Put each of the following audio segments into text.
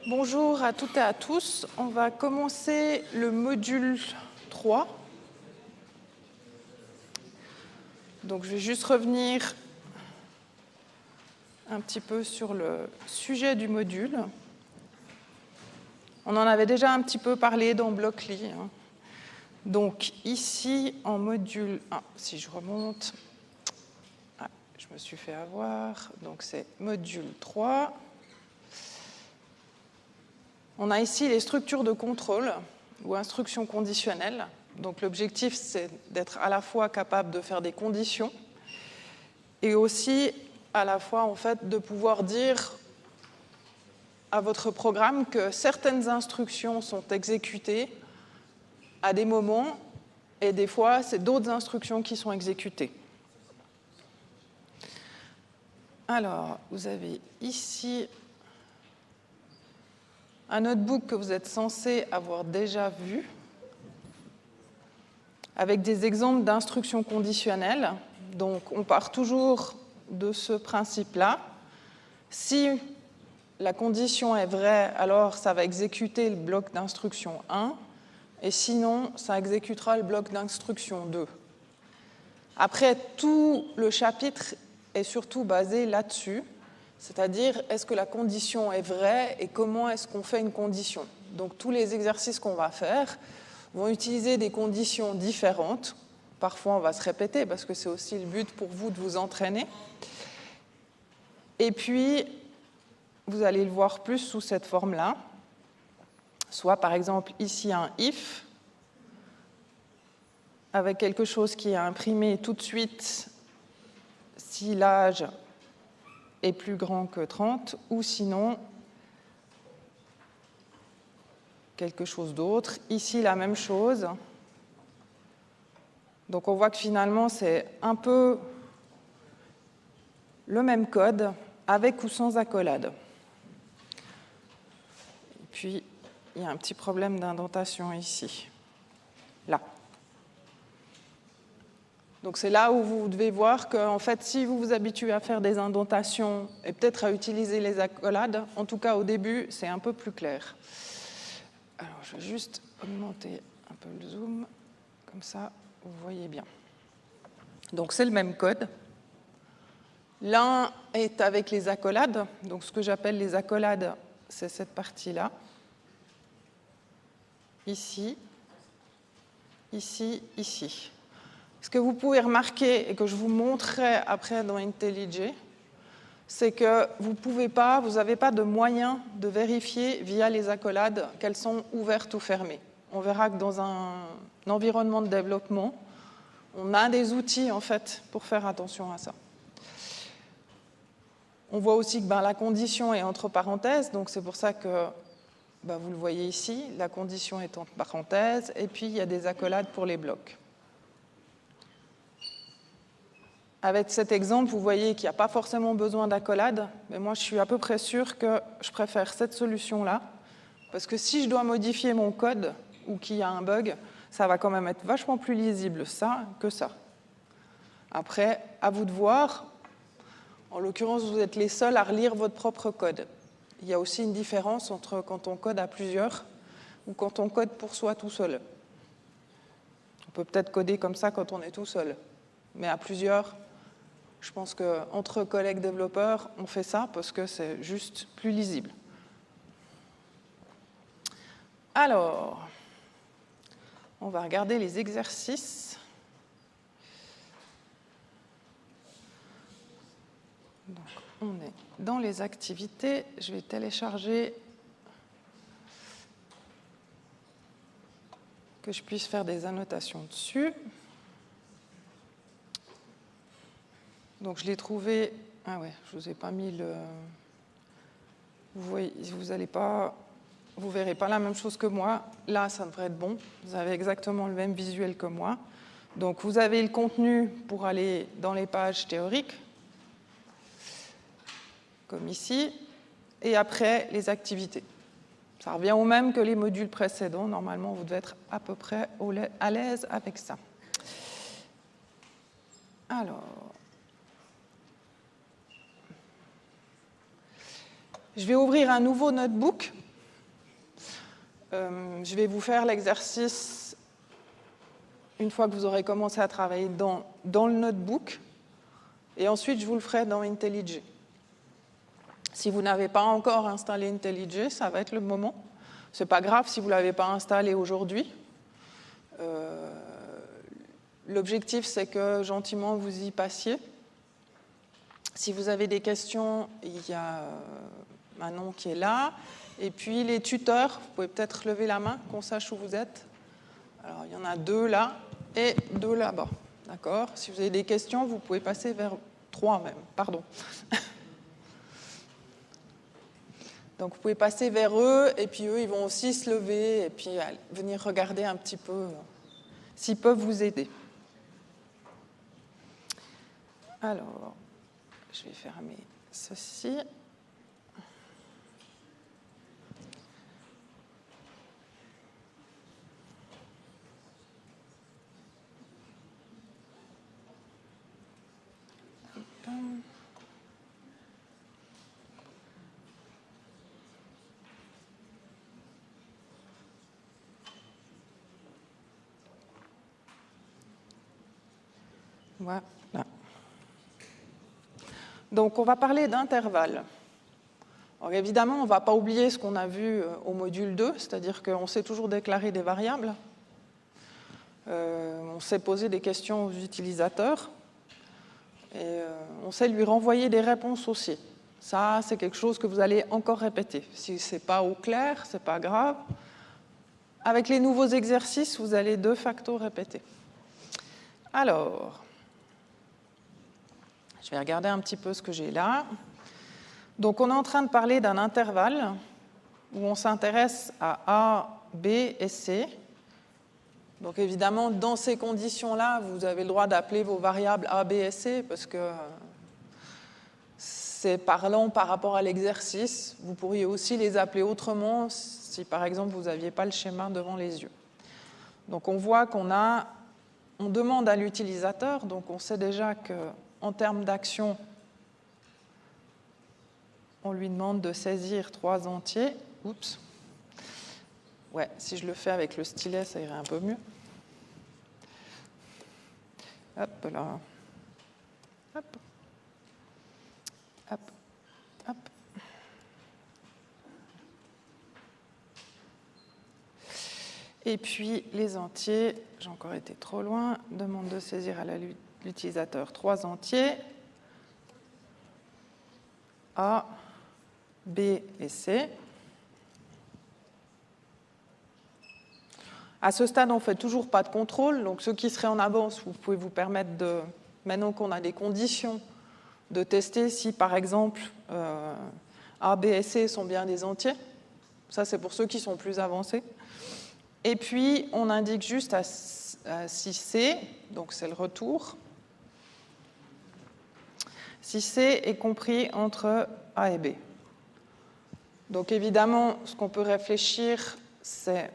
Bonjour à toutes et à tous. On va commencer le module 3. Donc, je vais juste revenir un petit peu sur le sujet du module. On en avait déjà un petit peu parlé dans Blockly. Donc, ici, en module 1, si je remonte, je me suis fait avoir. Donc, c'est module 3. On a ici les structures de contrôle ou instructions conditionnelles. Donc l'objectif, c'est d'être à la fois capable de faire des conditions et aussi à la fois en fait, de pouvoir dire à votre programme que certaines instructions sont exécutées à des moments et des fois, c'est d'autres instructions qui sont exécutées. Alors, vous avez ici un notebook que vous êtes censé avoir déjà vu, avec des exemples d'instructions conditionnelles. Donc, on part toujours de ce principe-là. Si la condition est vraie, alors ça va exécuter le bloc d'instruction 1, et sinon, ça exécutera le bloc d'instruction 2. Après, tout le chapitre est surtout basé là-dessus, c'est-à-dire est-ce que la condition est vraie et comment est-ce qu'on fait une condition. Donc, tous les exercices qu'on va faire vont utiliser des conditions différentes. Parfois, on va se répéter parce que c'est aussi le but pour vous de vous entraîner. Et puis, vous allez le voir plus sous cette forme-là. Soit, par exemple, ici, un if, avec quelque chose qui est imprimé tout de suite si l'âge est plus grand que 30, ou sinon, quelque chose d'autre. Ici, la même chose. Donc, on voit que finalement, c'est un peu le même code, avec ou sans accolade. Et puis, il y a un petit problème d'indentation ici. Là. Donc, c'est là où vous devez voir qu'en fait, si vous vous habituez à faire des indentations et peut-être à utiliser les accolades, en tout cas au début, c'est un peu plus clair. Alors, je vais juste augmenter un peu le zoom, comme ça, vous voyez bien. Donc, c'est le même code. L'un est avec les accolades. Donc, ce que j'appelle les accolades, c'est cette partie-là. Ici, ici, ici. Ce que vous pouvez remarquer et que je vous montrerai après dans IntelliJ, c'est que vous n'avez pas de moyen de vérifier via les accolades qu'elles sont ouvertes ou fermées. On verra que dans un environnement de développement, on a des outils en fait pour faire attention à ça. On voit aussi que la condition est entre parenthèses, donc c'est pour ça que vous le voyez ici, la condition est entre parenthèses, et puis il y a des accolades pour les blocs. Avec cet exemple, vous voyez qu'il n'y a pas forcément besoin d'accolade, mais moi je suis à peu près sûre que je préfère cette solution-là, parce que si je dois modifier mon code ou qu'il y a un bug, ça va quand même être vachement plus lisible ça que ça. Après, à vous de voir. En l'occurrence, vous êtes les seuls à relire votre propre code. Il y a aussi une différence entre quand on code à plusieurs ou quand on code pour soi tout seul. On peut peut-être coder comme ça quand on est tout seul, mais à plusieurs, je pense qu'entre collègues développeurs, on fait ça parce que c'est juste plus lisible. Alors, on va regarder les exercices. Donc, on est dans les activités. Je vais télécharger que je puisse faire des annotations dessus. Donc, je l'ai trouvé... Ah ouais, je ne vous ai pas mis le... Vous voyez, vous verrez pas la même chose que moi. Là, ça devrait être bon. Vous avez exactement le même visuel que moi. Donc, vous avez le contenu pour aller dans les pages théoriques, comme ici, et après, les activités. Ça revient au même que les modules précédents. Normalement, vous devez être à peu près à l'aise avec ça. Alors, je vais ouvrir un nouveau notebook. Je vais vous faire l'exercice une fois que vous aurez commencé à travailler dans le notebook, et ensuite je vous le ferai dans IntelliJ. Si vous n'avez pas encore installé IntelliJ, ça va être le moment. Ce n'est pas grave si vous ne l'avez pas installé aujourd'hui. L'objectif, c'est que gentiment vous y passiez. Si vous avez des questions, il y a Manon qui est là. Et puis les tuteurs, vous pouvez peut-être lever la main, qu'on sache où vous êtes. Alors, il y en a 2 là et 2 là-bas. D'accord? Si vous avez des questions, vous pouvez passer vers 3 même. Pardon. Donc, vous pouvez passer vers eux, et puis eux, ils vont aussi se lever et puis venir regarder un petit peu s'ils peuvent vous aider. Alors, je vais fermer ceci. Voilà. Donc, on va parler d'intervalles. Alors, évidemment, on ne va pas oublier ce qu'on a vu au module 2, c'est-à-dire qu'on sait toujours déclarer des variables. On sait poser des questions aux utilisateurs. Et on sait lui renvoyer des réponses aussi. Ça, c'est quelque chose que vous allez encore répéter. Si ce n'est pas au clair, ce n'est pas grave. Avec les nouveaux exercices, vous allez de facto répéter. Alors, je vais regarder un petit peu ce que j'ai là. Donc, on est en train de parler d'un intervalle où on s'intéresse à A, B et C. Donc, évidemment, dans ces conditions-là, vous avez le droit d'appeler vos variables A, B et C parce que c'est parlant par rapport à l'exercice. Vous pourriez aussi les appeler autrement si, par exemple, vous n'aviez pas le schéma devant les yeux. Donc, on voit on demande à l'utilisateur, donc on sait déjà qu'en termes d'action, on lui demande de saisir 3 entiers. Oups. Ouais, si je le fais avec le stylet, ça irait un peu mieux. Hop là. Hop. Hop. Hop. Et puis les entiers, j'ai encore été trop loin, demande de saisir à l'utilisateur 3 entiers. A, B et C. À ce stade, on ne fait toujours pas de contrôle, donc ceux qui seraient en avance, vous pouvez vous permettre de, maintenant qu'on a des conditions, de tester si, par exemple, A, B et C sont bien des entiers. Ça, c'est pour ceux qui sont plus avancés. Et puis, on indique juste si C, donc c'est le retour, si C est compris entre A et B. Donc, évidemment, ce qu'on peut réfléchir, c'est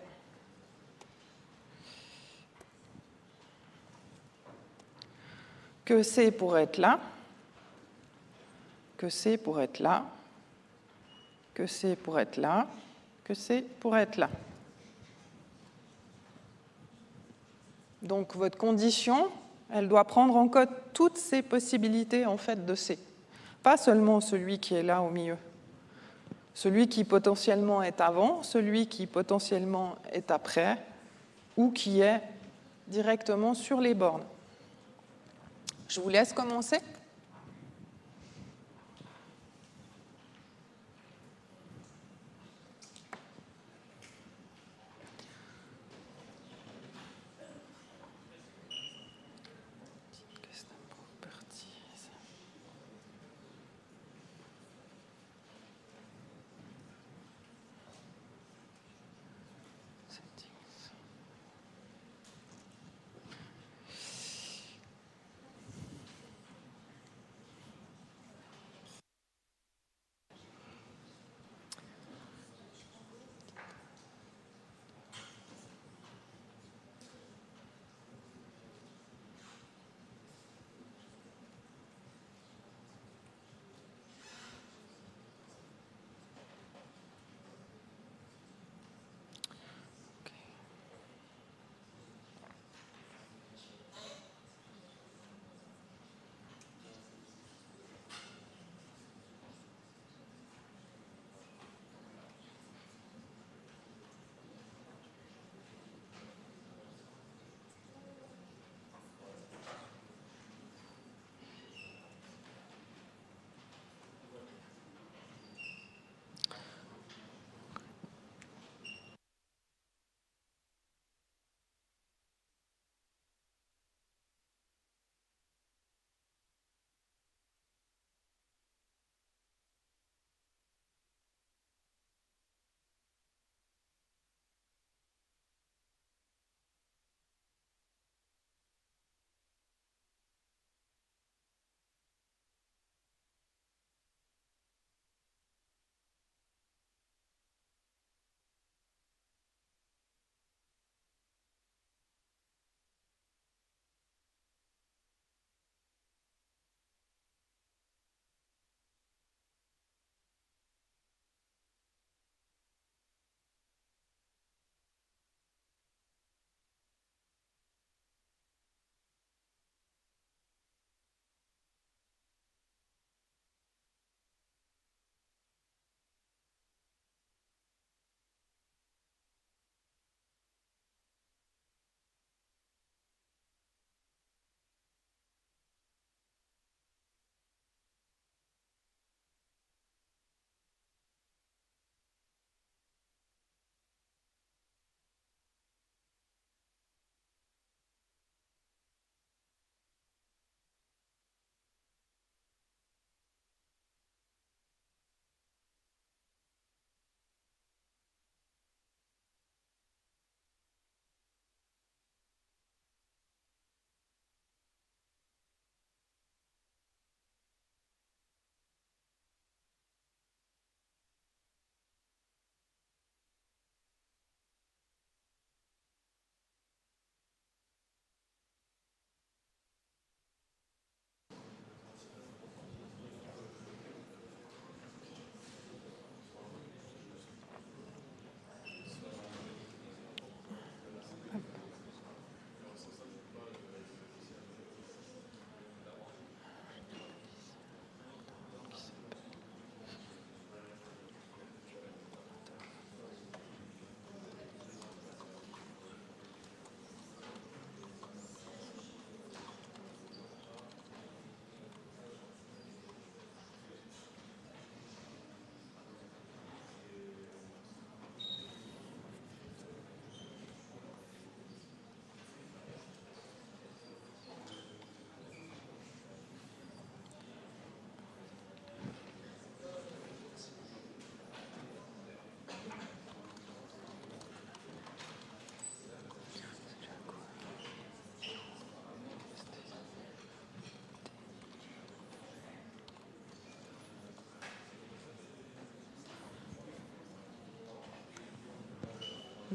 que C pourrait être là, que C pourrait être là, que C pourrait être là, que C pourrait être là. Donc, votre condition, elle doit prendre en compte toutes ces possibilités en fait de C. Pas seulement celui qui est là au milieu. Celui qui potentiellement est avant, celui qui potentiellement est après, ou qui est directement sur les bornes. Je vous laisse commencer.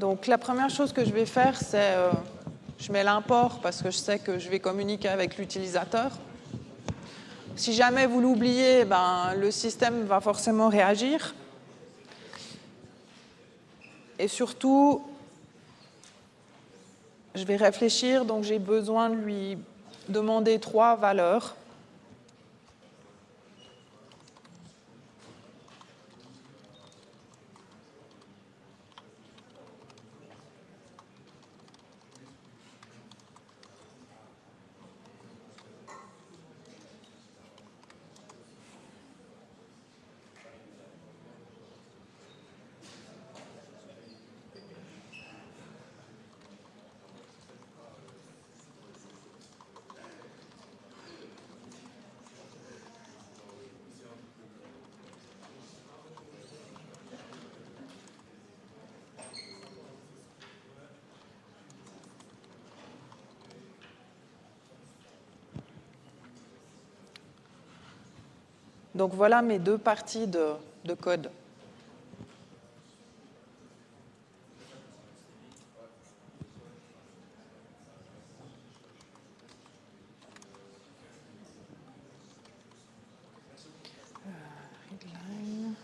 Donc la première chose que je vais faire, c'est je mets l'import parce que je sais que je vais communiquer avec l'utilisateur. Si jamais vous l'oubliez, ben, le système va forcément réagir. Et surtout, je vais réfléchir, donc j'ai besoin de lui demander 3 valeurs. Donc voilà mes 2 parties de code. Readline.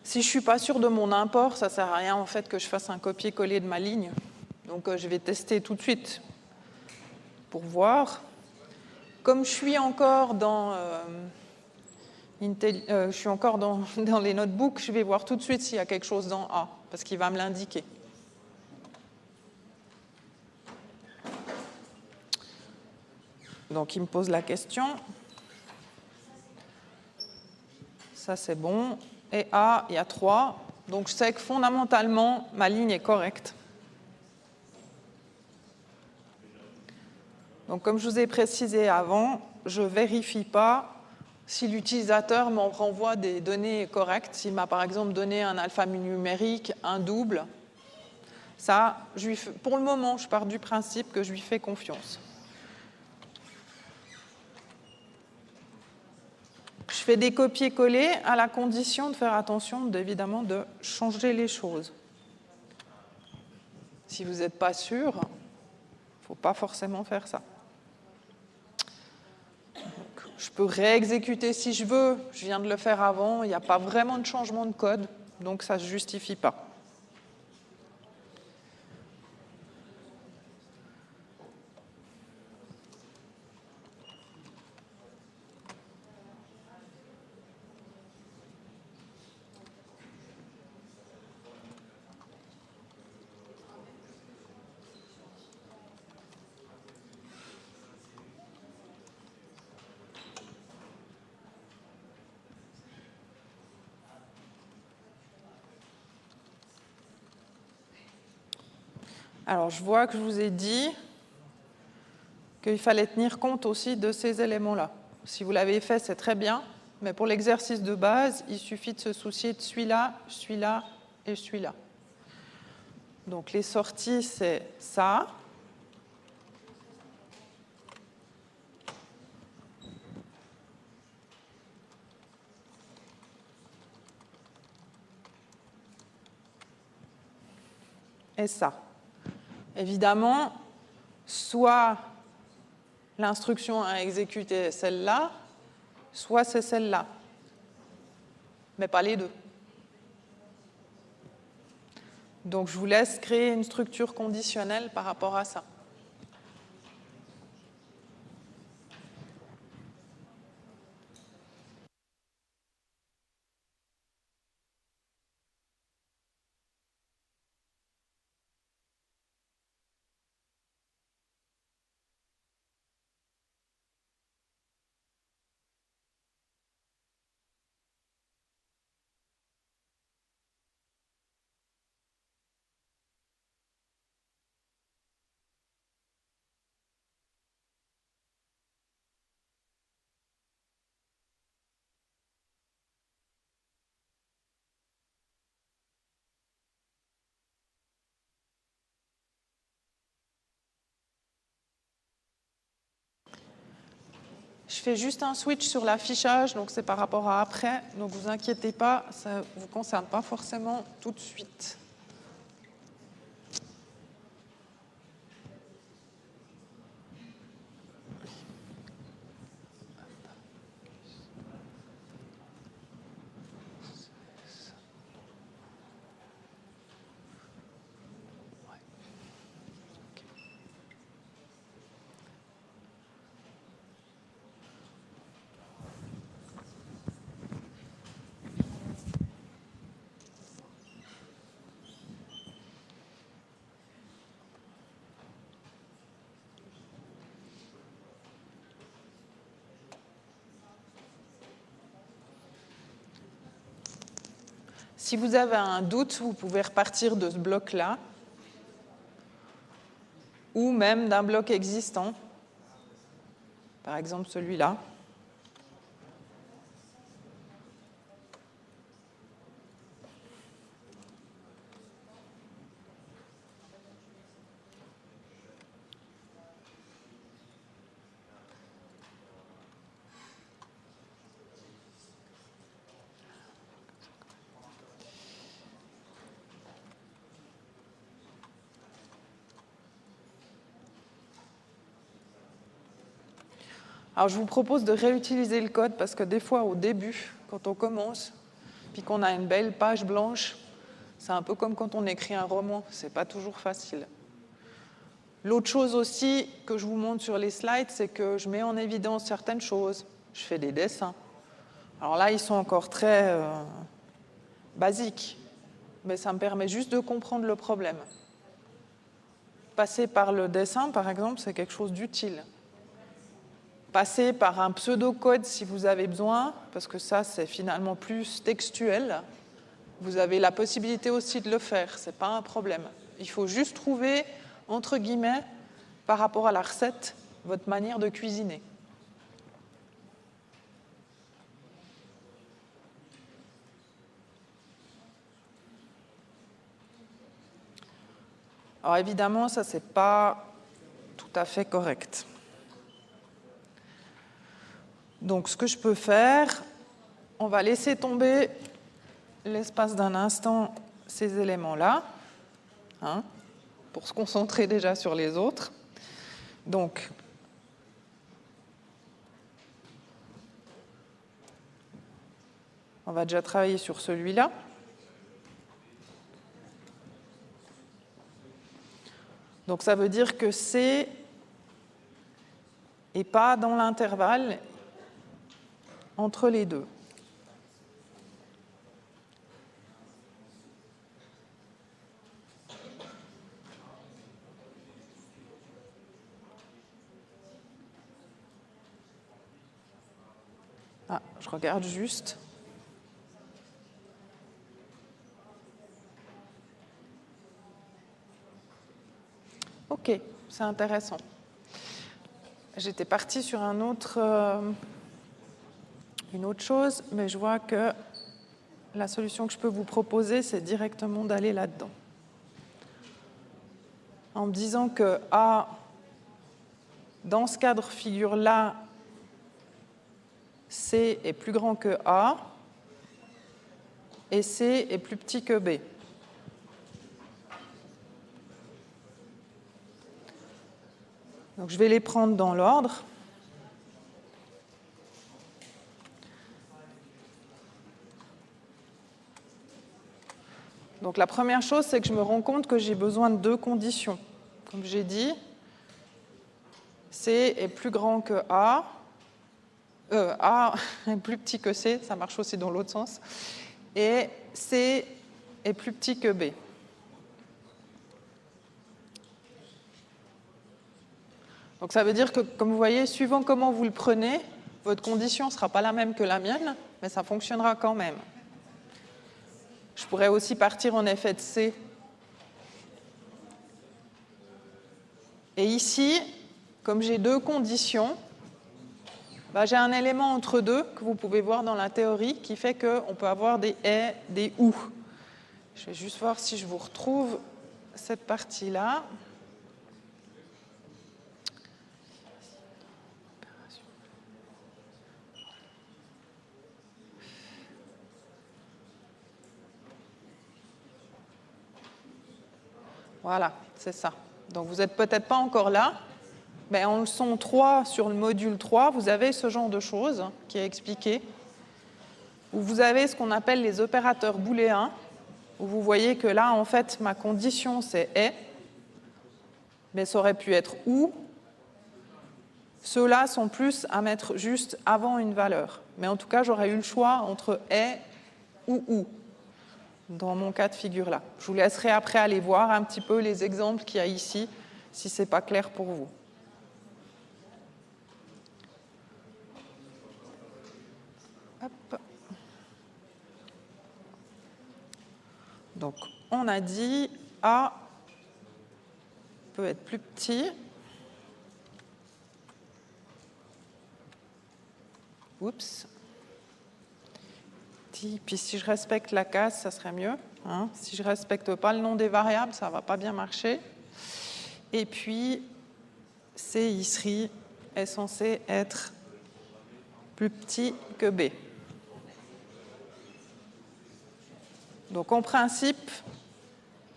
Si je ne suis pas sûr de mon import, ça ne sert à rien en fait que je fasse un copier-coller de ma ligne. Donc je vais tester tout de suite pour voir. Comme je suis encore dans, je suis encore dans les notebooks, je vais voir tout de suite s'il y a quelque chose dans A, parce qu'il va me l'indiquer. Donc il me pose la question. Ça c'est bon. Et A, il y a 3. Donc je sais que fondamentalement, ma ligne est correcte. Donc comme je vous ai précisé avant, je ne vérifie pas si l'utilisateur m'en renvoie des données correctes. S'il m'a par exemple donné un alphanumérique, un double, ça, pour le moment, je pars du principe que je lui fais confiance. Je fais des copier-coller à la condition de faire attention, évidemment, de changer les choses. Si vous n'êtes pas sûr, il ne faut pas forcément faire ça. Donc, je peux réexécuter si je veux. Je viens de le faire avant. Il n'y a pas vraiment de changement de code, donc ça ne se justifie pas. Alors, je vois que je vous ai dit qu'il fallait tenir compte aussi de ces éléments-là. Si vous l'avez fait, c'est très bien, mais pour l'exercice de base, il suffit de se soucier de celui-là, celui-là et celui-là. Donc, les sorties, c'est ça. Et ça. Évidemment, soit l'instruction à exécuter est celle-là, soit c'est celle-là, mais pas les deux. Donc, je vous laisse créer une structure conditionnelle par rapport à ça. Je fais juste un switch sur l'affichage, donc c'est par rapport à après. Donc vous inquiétez pas, ça ne vous concerne pas forcément tout de suite. Si vous avez un doute, vous pouvez repartir de ce bloc-là, ou même d'un bloc existant, par exemple celui-là. Alors je vous propose de réutiliser le code parce que des fois au début, quand on commence, puis qu'on a une belle page blanche, c'est un peu comme quand on écrit un roman, c'est pas toujours facile. L'autre chose aussi que je vous montre sur les slides, c'est que je mets en évidence certaines choses. Je fais des dessins. Alors là, ils sont encore très basiques, mais ça me permet juste de comprendre le problème. Passer par le dessin, par exemple, c'est quelque chose d'utile. Passer par un pseudocode si vous avez besoin, parce que ça, c'est finalement plus textuel. Vous avez la possibilité aussi de le faire, ce n'est pas un problème. Il faut juste trouver, entre guillemets, par rapport à la recette, votre manière de cuisiner. Alors évidemment, ça, ce n'est pas tout à fait correct. Donc, ce que je peux faire, on va laisser tomber l'espace d'un instant ces éléments-là, hein, pour se concentrer déjà sur les autres. Donc, on va déjà travailler sur celui-là. Donc, ça veut dire que C n'est pas dans l'intervalle entre les deux. Ah, je regarde juste. Ok, c'est intéressant. J'étais partie sur une autre chose, mais je vois que la solution que je peux vous proposer, c'est directement d'aller là-dedans. En me disant que A, dans ce cadre figure-là, C est plus grand que A et C est plus petit que B. Donc je vais les prendre dans l'ordre. Donc la première chose, c'est que je me rends compte que j'ai besoin de deux conditions. Comme j'ai dit, C est plus grand que A. A est plus petit que C, ça marche aussi dans l'autre sens. Et C est plus petit que B. Donc ça veut dire que, comme vous voyez, suivant comment vous le prenez, votre condition ne sera pas la même que la mienne, mais ça fonctionnera quand même. Je pourrais aussi partir en effet de C. Et ici, comme j'ai deux conditions, j'ai un élément entre deux que vous pouvez voir dans la théorie qui fait qu'on peut avoir des « et », des « ou ». Je vais juste voir si je vous retrouve cette partie-là. Voilà, c'est ça. Donc vous n'êtes peut-être pas encore là, mais en leçon 3, sur le module 3, vous avez ce genre de choses qui est expliqué, où vous avez ce qu'on appelle les opérateurs booléens, où vous voyez que là, en fait, ma condition, c'est « est », mais ça aurait pu être « ou ». Ceux-là sont plus à mettre juste avant une valeur. Mais en tout cas, j'aurais eu le choix entre « est » ou « ou » dans mon cas de figure-là. Je vous laisserai après aller voir un petit peu les exemples qu'il y a ici, si ce n'est pas clair pour vous. Hop. Donc, on a dit A peut être plus petit. Oups. Puis si je respecte la case, ça serait mieux. Hein. Si je ne respecte pas le nom des variables, ça ne va pas bien marcher. Et puis, C ici est censé être plus petit que B. Donc en principe,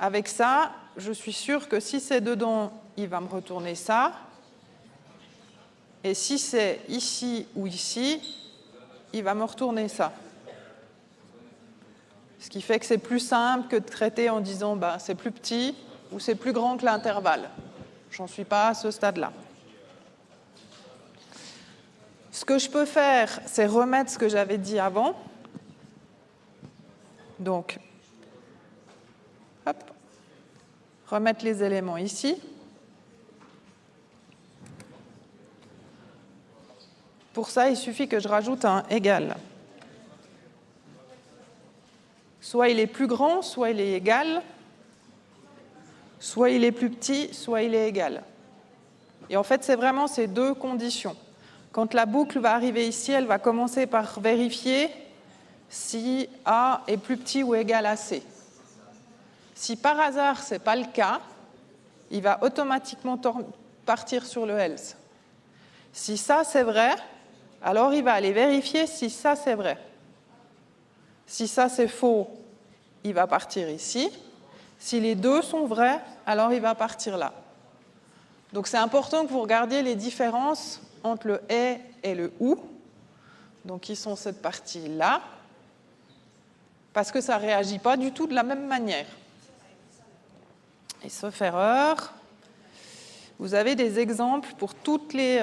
avec ça, je suis sûre que si c'est dedans, il va me retourner ça. Et si c'est ici ou ici, il va me retourner ça. Ce qui fait que c'est plus simple que de traiter en disant bah, c'est plus petit ou c'est plus grand que l'intervalle. J'en suis pas à ce stade-là. Ce que je peux faire, c'est remettre ce que j'avais dit avant. Donc, hop, remettre les éléments ici. Pour ça, il suffit que je rajoute un égal. Soit il est plus grand, soit il est égal, soit il est plus petit, soit il est égal. Et en fait, c'est vraiment ces deux conditions. Quand la boucle va arriver ici, elle va commencer par vérifier si A est plus petit ou égal à C. Si par hasard, ce n'est pas le cas, il va automatiquement partir sur le else. Si ça, c'est vrai, alors il va aller vérifier si ça, c'est vrai. Si ça, c'est faux, il va partir ici. Si les deux sont vrais, alors il va partir là. Donc c'est important que vous regardiez les différences entre le « est » et le « ou ». Donc ils sont cette partie-là, parce que ça ne réagit pas du tout de la même manière. Et sauf erreur, vous avez des exemples pour tous les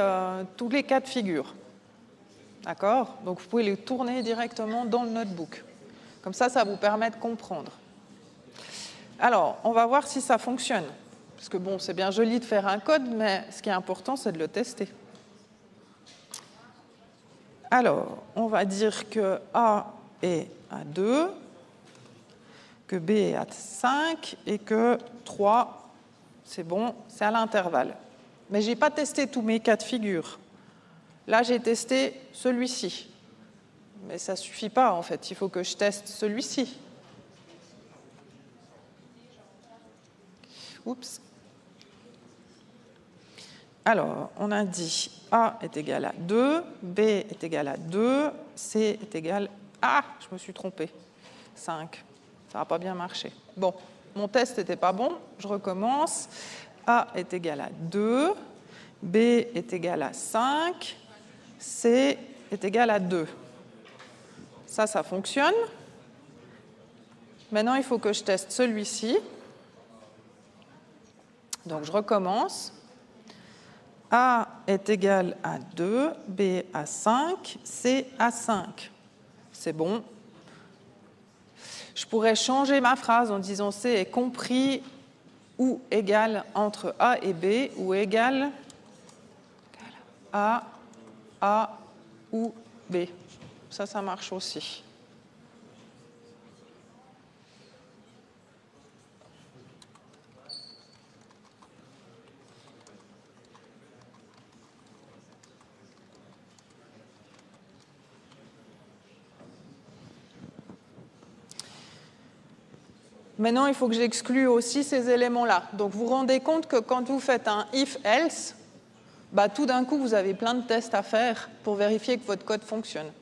cas de figure. D'accord? Donc vous pouvez les tourner directement dans le notebook. Comme ça, ça vous permet de comprendre. Alors, on va voir si ça fonctionne. Parce que bon, c'est bien joli de faire un code, mais ce qui est important, c'est de le tester. Alors, on va dire que A est à 2, que B est à 5 et que 3, c'est bon, c'est à l'intervalle. Mais je n'ai pas testé tous mes cas de figure. Là, j'ai testé celui-ci. Mais ça ne suffit pas, en fait. Il faut que je teste celui-ci. Oups. Alors, on a dit A est égal à 2, B est égal à 2, C est égal à... Ah, je me suis trompée. 5. Ça n'a pas bien marché. Bon, mon test n'était pas bon. Je recommence. A est égal à 2, B est égal à 5, C est égal à 2. Ça fonctionne. Maintenant, il faut que je teste celui-ci. Donc, je recommence. A est égal à 2, B à 5, C à 5. C'est bon. Je pourrais changer ma phrase en disant C est compris ou égal entre A et B ou égal à A ou B. Ça marche aussi. Maintenant, il faut que j'exclue aussi ces éléments-là. Donc, vous vous rendez compte que quand vous faites un if-else, bah, tout d'un coup, vous avez plein de tests à faire pour vérifier que votre code fonctionne.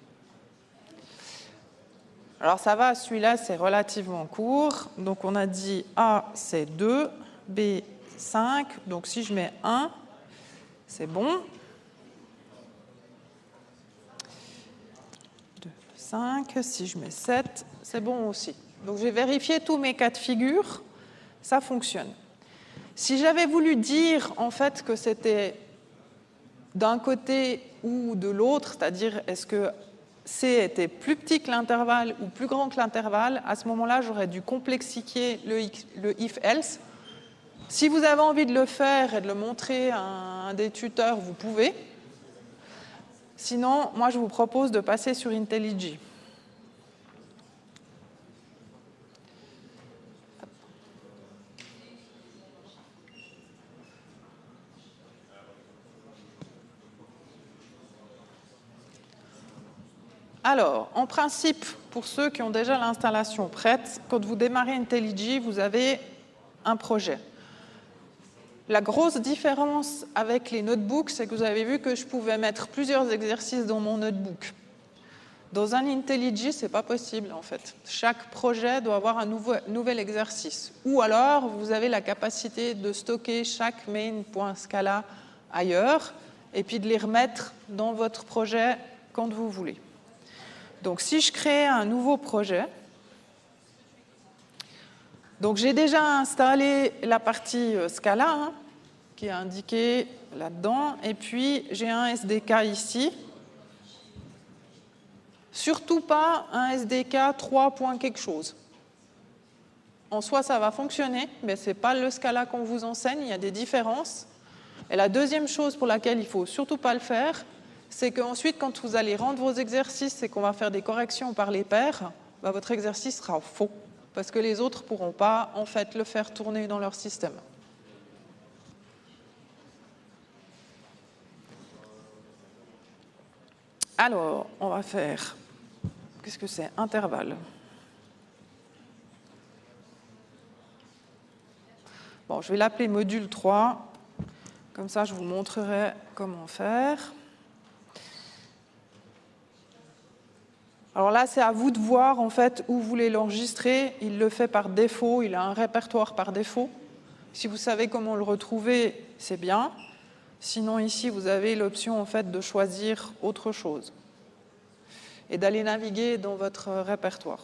Alors, ça va, celui-là, c'est relativement court. Donc, on a dit A, c'est 2, B5. Donc si je mets 1, c'est bon. 2, 5. Si je mets 7, c'est bon aussi. Donc j'ai vérifié tous mes cas de figure. Ça fonctionne. Si j'avais voulu dire en fait que c'était d'un côté ou de l'autre, c'est-à-dire est-ce que C était plus petit que l'intervalle ou plus grand que l'intervalle, à ce moment-là, j'aurais dû complexifier le if-else. Si vous avez envie de le faire et de le montrer à un des tuteurs, vous pouvez. Sinon, moi, je vous propose de passer sur IntelliJ. Alors, en principe, pour ceux qui ont déjà l'installation prête, quand vous démarrez IntelliJ, vous avez un projet. La grosse différence avec les notebooks, c'est que vous avez vu que je pouvais mettre plusieurs exercices dans mon notebook. Dans un IntelliJ, ce n'est pas possible, en fait. Chaque projet doit avoir un nouvel exercice. Ou alors, vous avez la capacité de stocker chaque main.scala ailleurs et puis de les remettre dans votre projet quand vous voulez. Donc, si je crée un nouveau projet, donc j'ai déjà installé la partie Scala, qui est indiquée là-dedans, et puis j'ai un SDK ici. Surtout pas un SDK 3. quelque chose. En soi, ça va fonctionner, mais ce n'est pas le Scala qu'on vous enseigne, il y a des différences. Et la deuxième chose pour laquelle il ne faut surtout pas le faire, c'est qu'ensuite, quand vous allez rendre vos exercices et qu'on va faire des corrections par les pairs, bah, votre exercice sera faux, parce que les autres ne pourront pas, en fait, le faire tourner dans leur système. Alors, on va faire, qu'est-ce que c'est? Intervalle. Bon, je vais l'appeler module 3, comme ça je vous montrerai comment faire. Alors là, c'est à vous de voir en fait où vous voulez l'enregistrer. Il le fait par défaut, il a un répertoire par défaut. Si vous savez comment le retrouver, c'est bien. Sinon, ici, vous avez l'option en fait de choisir autre chose et d'aller naviguer dans votre répertoire.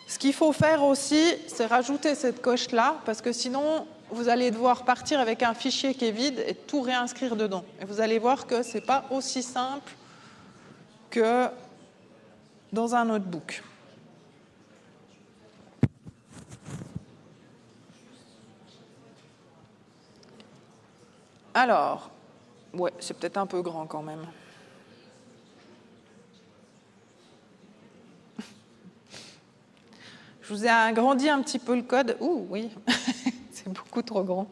Ce qu'il faut faire aussi, c'est rajouter cette coche-là, parce que sinon, vous allez devoir partir avec un fichier qui est vide et tout réinscrire dedans. Et vous allez voir que ce n'est pas aussi simple que dans un notebook. Alors, ouais, c'est peut-être un peu grand quand même. Je vous ai agrandi un petit peu le code. Ouh, oui, c'est beaucoup trop grand.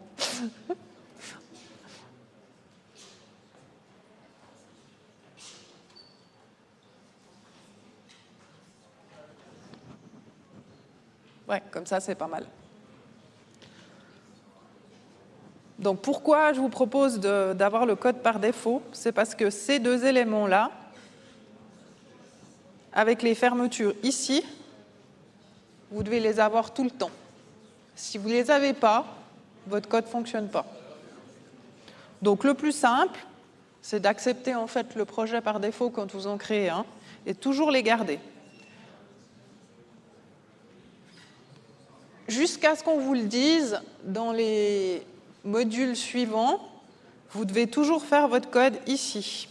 Ouais, comme ça, c'est pas mal. Donc, pourquoi je vous propose d'avoir le code par défaut? C'est parce que ces deux éléments-là, avec les fermetures ici, vous devez les avoir tout le temps. Si vous ne les avez pas, votre code ne fonctionne pas. Donc, le plus simple, c'est d'accepter en fait le projet par défaut quand vous en créez un et toujours les garder. Jusqu'à ce qu'on vous le dise, dans les modules suivants, vous devez toujours faire votre code ici,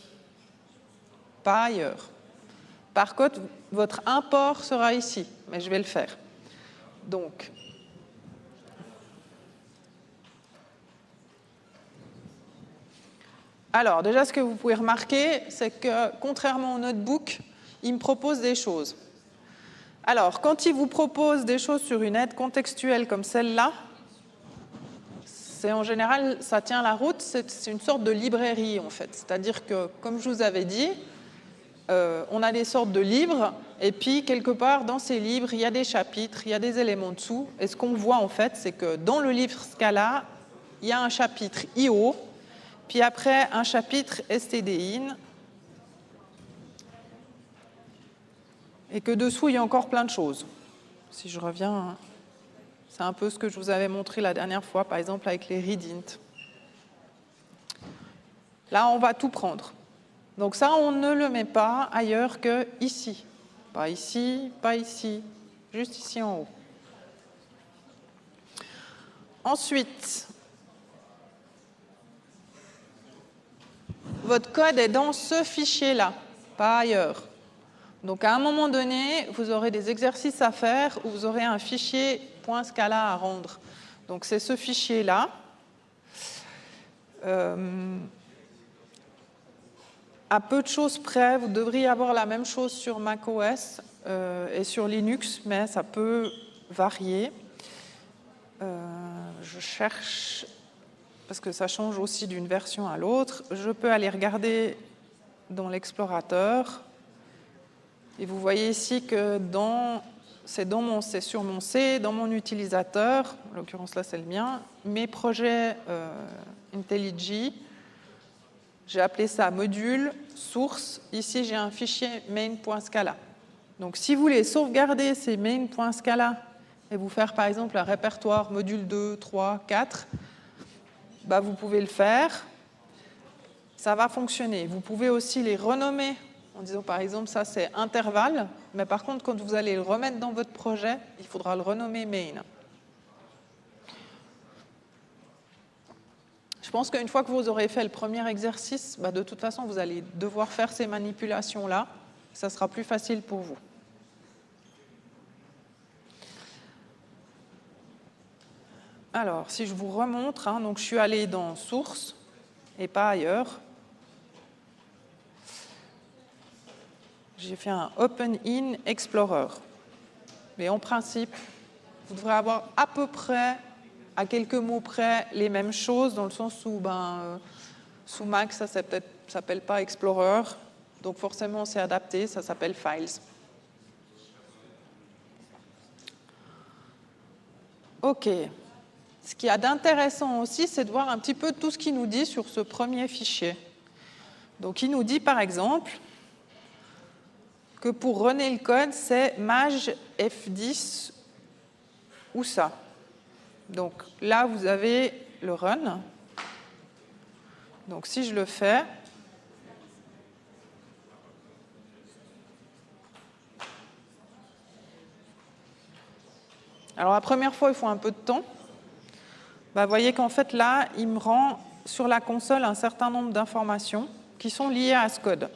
pas ailleurs. Par contre, votre import sera ici, mais je vais le faire. Donc, alors déjà, ce que vous pouvez remarquer, c'est que contrairement au notebook, il me propose des choses. Alors, quand il vous propose des choses sur une aide contextuelle comme celle-là, c'est en général, ça tient la route, c'est une sorte de librairie en fait. C'est-à-dire que, comme je vous avais dit, on a des sortes de livres, et puis quelque part dans ces livres, il y a des chapitres, il y a des éléments dessous, et ce qu'on voit en fait, c'est que dans le livre Scala, il y a un chapitre IO, puis après un chapitre stdin, et que dessous, il y a encore plein de choses. Si je reviens, C'est un peu ce que je vous avais montré la dernière fois, par exemple avec les readint. Là, on va tout prendre. Donc ça, on ne le met pas ailleurs que ici. Pas ici, pas ici, juste ici en haut. Ensuite, votre code est dans ce fichier-là, pas ailleurs. Donc à un moment donné, vous aurez des exercices à faire où vous aurez un fichier .scala à rendre. Donc c'est ce fichier-là. À peu de choses près, vous devriez avoir la même chose sur macOS et sur Linux, mais ça peut varier. Je cherche, parce que ça change aussi d'une version à l'autre. Je peux aller regarder dans l'explorateur. Et vous voyez ici que c'est sur mon C, dans mon utilisateur, en l'occurrence là c'est le mien, mes projets IntelliJ, j'ai appelé ça module, source, ici j'ai un fichier main.scala. Donc si vous voulez sauvegarder ces main.scala et vous faire par exemple un répertoire module 2, 3, 4, bah, vous pouvez le faire, ça va fonctionner. Vous pouvez aussi les renommer en disant par exemple ça c'est intervalle, mais par contre quand vous allez le remettre dans votre projet, il faudra le renommer main. Je pense qu'une fois que vous aurez fait le premier exercice, bah, de toute façon vous allez devoir faire ces manipulations-là, ça sera plus facile pour vous. Alors, si je vous remontre, donc je suis allé dans source et pas ailleurs. J'ai fait un Open in Explorer. Mais en principe, vous devrez avoir à peu près, à quelques mots près, les mêmes choses, dans le sens où sous Mac, ça ne s'appelle pas Explorer, donc forcément c'est adapté, ça s'appelle Files. OK. Ce qu'il y a d'intéressant aussi, c'est de voir un petit peu tout ce qu'il nous dit sur ce premier fichier. Donc il nous dit par exemple que pour runner le code, c'est maj f10 ou ça. Donc là, vous avez le run. Donc si je le fais, alors la première fois, il faut un peu de temps. Bah, vous voyez qu'en fait là, il me rend sur la console un certain nombre d'informations qui sont liées à ce code.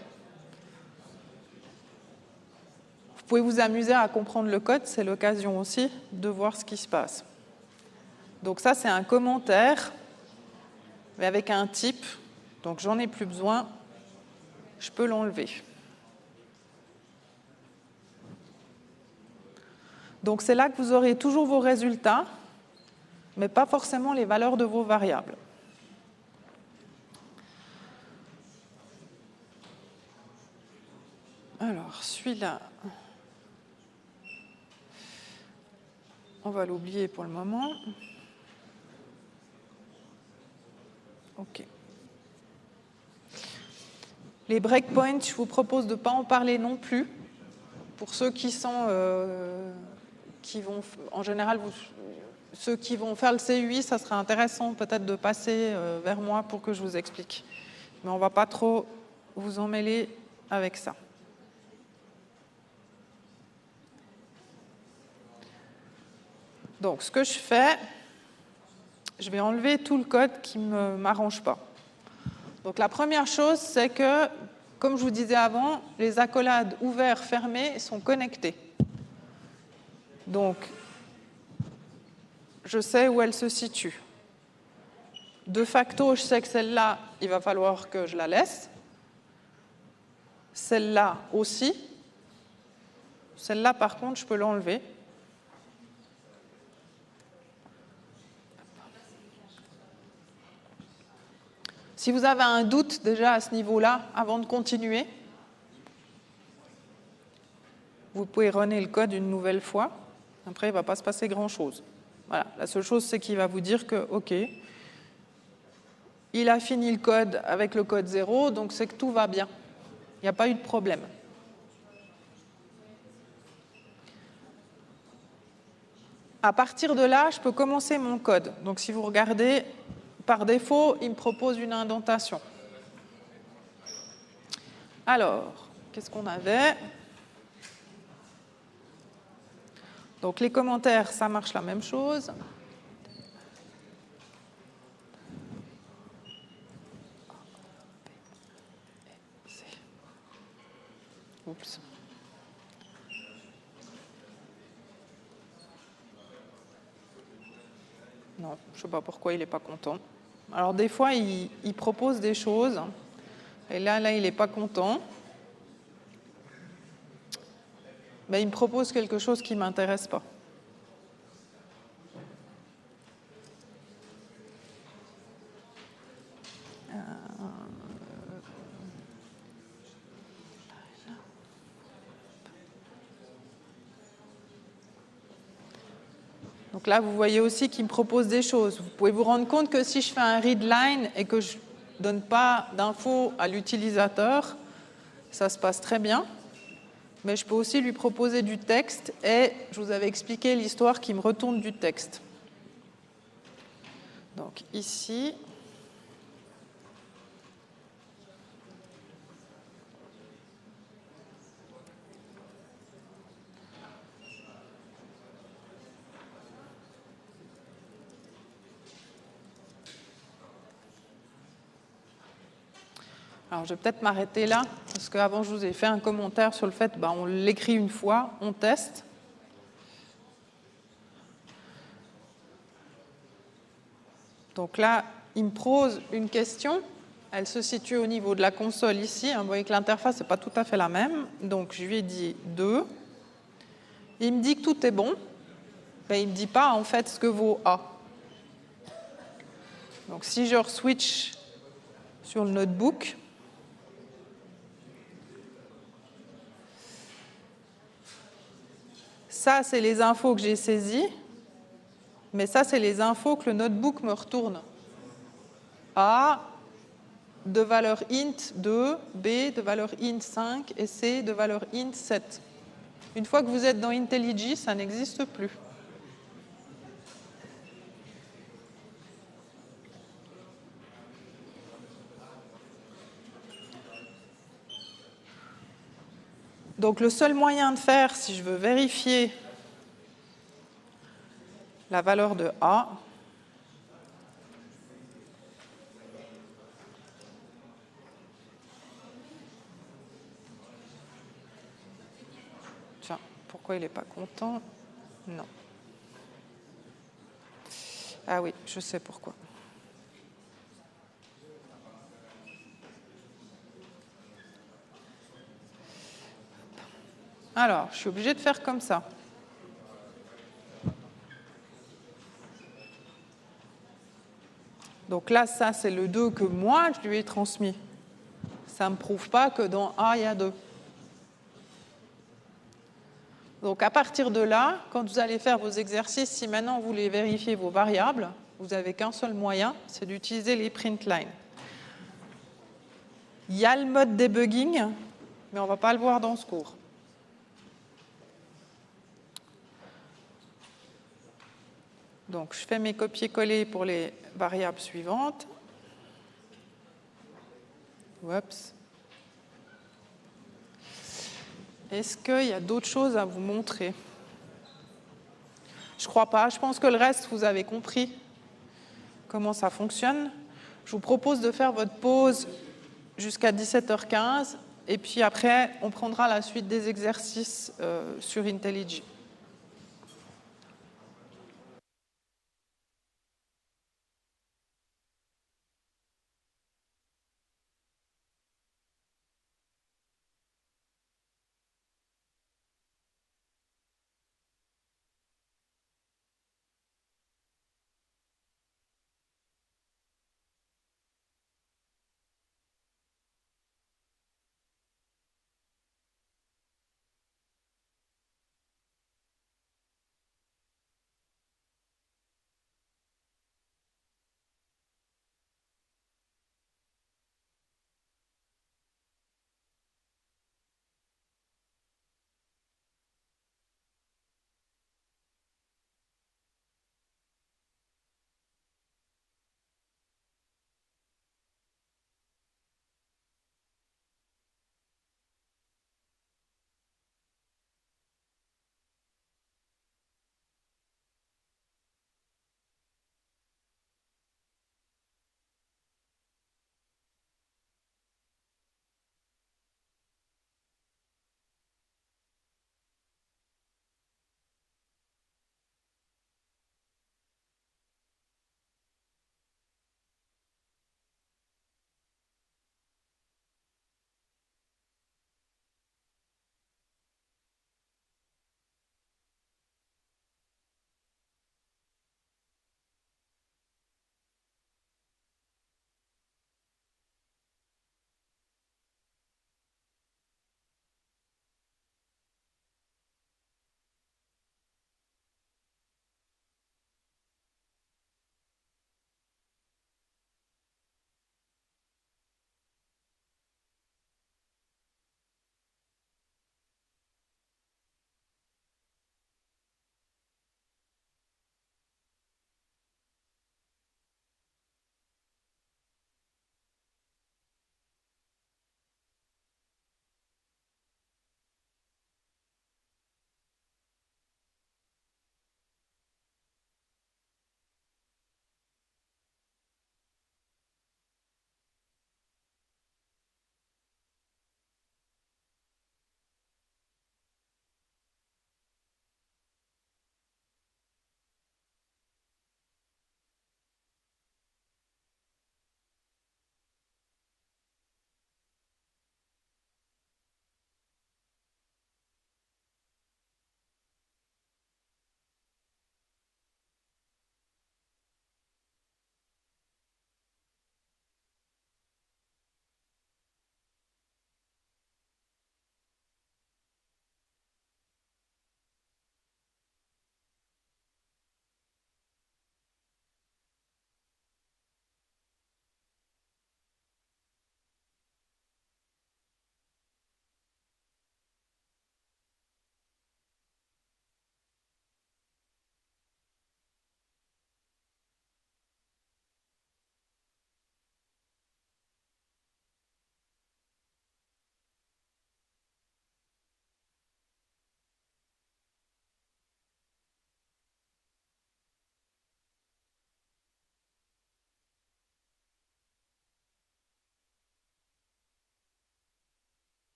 Vous pouvez vous amuser à comprendre le code, c'est l'occasion aussi de voir ce qui se passe. Donc ça, c'est un commentaire, mais avec un type. Donc j'en ai plus besoin, je peux l'enlever. Donc c'est là que vous aurez toujours vos résultats, mais pas forcément les valeurs de vos variables. Alors, celui-là, on va l'oublier pour le moment. OK. Les breakpoints, je vous propose de ne pas en parler non plus. Pour ceux qui sont, en général, ceux qui vont faire le CUI, ça sera intéressant peut-être de passer vers moi pour que je vous explique. Mais on ne va pas trop vous emmêler avec ça. Donc, ce que je fais, je vais enlever tout le code qui ne m'arrange pas. Donc, la première chose, c'est que, comme je vous disais avant, les accolades ouverts, fermés sont connectés. Donc, je sais où elle se situe. De facto, je sais que celle-là, il va falloir que je la laisse. Celle-là aussi. Celle-là, par contre, je peux l'enlever. Si vous avez un doute déjà à ce niveau-là, avant de continuer, vous pouvez runner le code une nouvelle fois. Après, il ne va pas se passer grand-chose. Voilà. La seule chose, c'est qu'il va vous dire que, OK, il a fini le code avec le code 0, donc c'est que tout va bien. Il n'y a pas eu de problème. À partir de là, je peux commencer mon code. Donc si vous regardez, par défaut, il me propose une indentation. Alors, qu'est-ce qu'on avait? Donc les commentaires, ça marche la même chose. Oups. Non, je ne sais pas pourquoi il n'est pas content. Alors des fois, il propose des choses. Et là, il n'est pas content. Mais il me propose quelque chose qui ne m'intéresse pas. Donc là, vous voyez aussi qu'il me propose des choses. Vous pouvez vous rendre compte que si je fais un read line et que je ne donne pas d'infos à l'utilisateur, ça se passe très bien. Mais je peux aussi lui proposer du texte et je vous avais expliqué l'histoire qui me retourne du texte. Donc ici, alors je vais peut-être m'arrêter là, parce qu'avant je vous ai fait un commentaire sur le fait, on l'écrit une fois, on teste. Donc là, il me pose une question. Elle se situe au niveau de la console ici. Vous voyez que l'interface n'est pas tout à fait la même. Donc je lui ai dit 2. Il me dit que tout est bon. Mais il ne me dit pas en fait ce que vaut A. Donc si je re-switch sur le notebook, ça c'est les infos que j'ai saisies, mais ça c'est les infos que le notebook me retourne. A de valeur int 2, B de valeur int 5 et C de valeur int 7. Une fois que vous êtes dans IntelliJ, ça n'existe plus. Donc le seul moyen de faire, si je veux vérifier la valeur de A, tiens, pourquoi il n'est pas content? Non. Ah oui, je sais pourquoi. Alors, je suis obligée de faire comme ça. Donc là, ça, c'est le 2 que moi, je lui ai transmis. Ça ne me prouve pas que dans A, il y a 2. Donc à partir de là, quand vous allez faire vos exercices, si maintenant vous voulez vérifier vos variables, vous n'avez qu'un seul moyen, c'est d'utiliser les print lines. Il y a le mode debugging, mais on ne va pas le voir dans ce cours. Donc je fais mes copier-coller pour les variables suivantes. Oups. Est-ce qu'il y a d'autres choses à vous montrer? Je ne crois pas. Je pense que le reste, vous avez compris comment ça fonctionne. Je vous propose de faire votre pause jusqu'à 17h15 et puis après, on prendra la suite des exercices sur IntelliJ.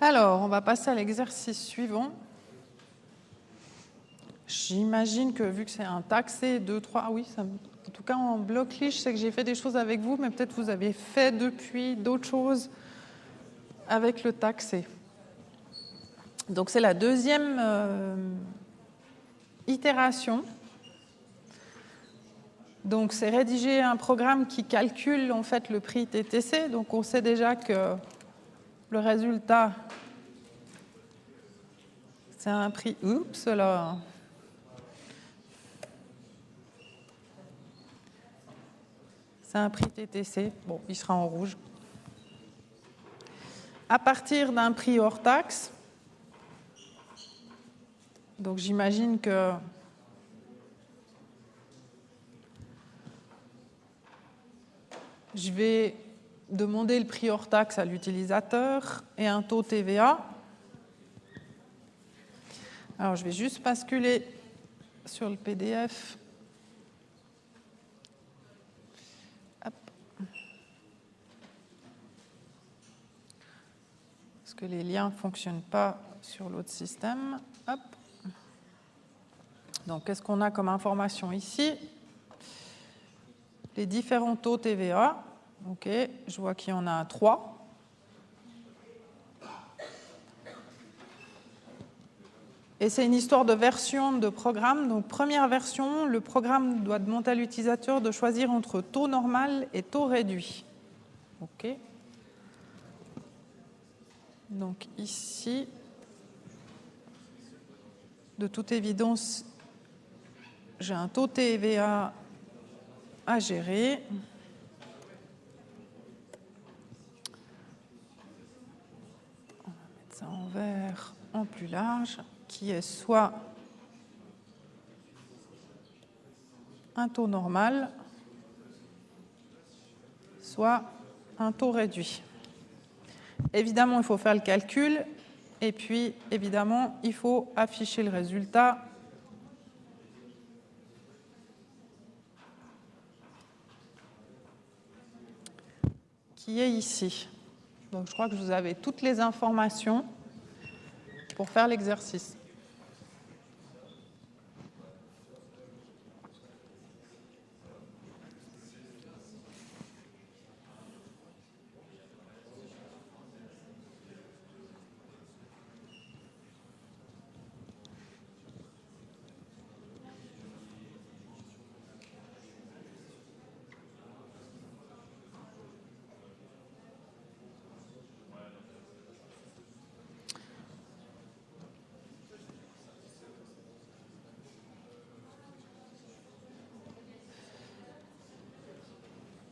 Alors, on va passer à l'exercice suivant. J'imagine que vu que c'est un taxé 2, 3, ah oui, en tout cas en bloc-list, je sais que j'ai fait des choses avec vous, mais peut-être vous avez fait depuis d'autres choses avec le taxé. Donc c'est la deuxième itération. Donc c'est rédiger un programme qui calcule en fait le prix TTC. Donc on sait déjà que le résultat, c'est un prix. Oups là. C'est un prix TTC. Bon, il sera en rouge. À partir d'un prix hors taxe. Donc j'imagine que je vais demander le prix hors taxe à l'utilisateur et un taux TVA. Alors je vais juste basculer sur le PDF. Hop. Parce que les liens ne fonctionnent pas sur l'autre système. Hop. Donc, qu'est-ce qu'on a comme information ici? Les différents taux TVA. OK, je vois qu'il y en a 3. Et c'est une histoire de version de programme. Donc, première version, le programme doit demander à l'utilisateur de choisir entre taux normal et taux réduit. OK. Donc, ici, de toute évidence, j'ai un taux TVA à gérer. On va mettre ça en vert, en plus large, qui est soit un taux normal, soit un taux réduit. Évidemment, il faut faire le calcul, et puis, évidemment, il faut afficher le résultat qui est ici. Donc, je crois que vous avez toutes les informations pour faire l'exercice.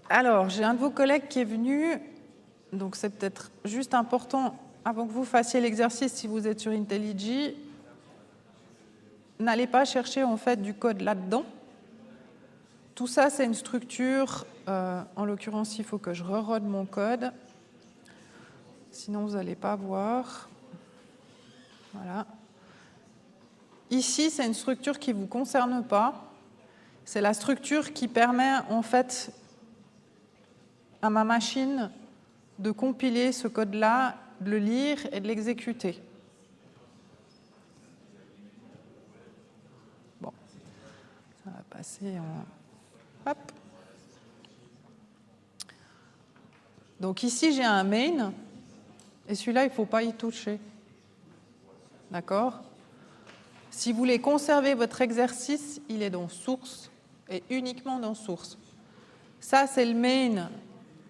Alors, j'ai un de vos collègues qui est venu, donc c'est peut-être juste important, avant que vous fassiez l'exercice, si vous êtes sur IntelliJ, n'allez pas chercher en fait du code là-dedans. Tout ça, c'est une structure. En l'occurrence, il faut que je re-rode mon code. Sinon, vous n'allez pas voir. Voilà. Ici, c'est une structure qui ne vous concerne pas. C'est la structure qui permet en fait à ma machine de compiler ce code-là, de le lire et de l'exécuter. Bon, ça va passer en... Hop. Donc ici, j'ai un main, et celui-là, il ne faut pas y toucher. D'accord? Si vous voulez conserver votre exercice, il est dans source, et uniquement dans source. Ça, c'est le main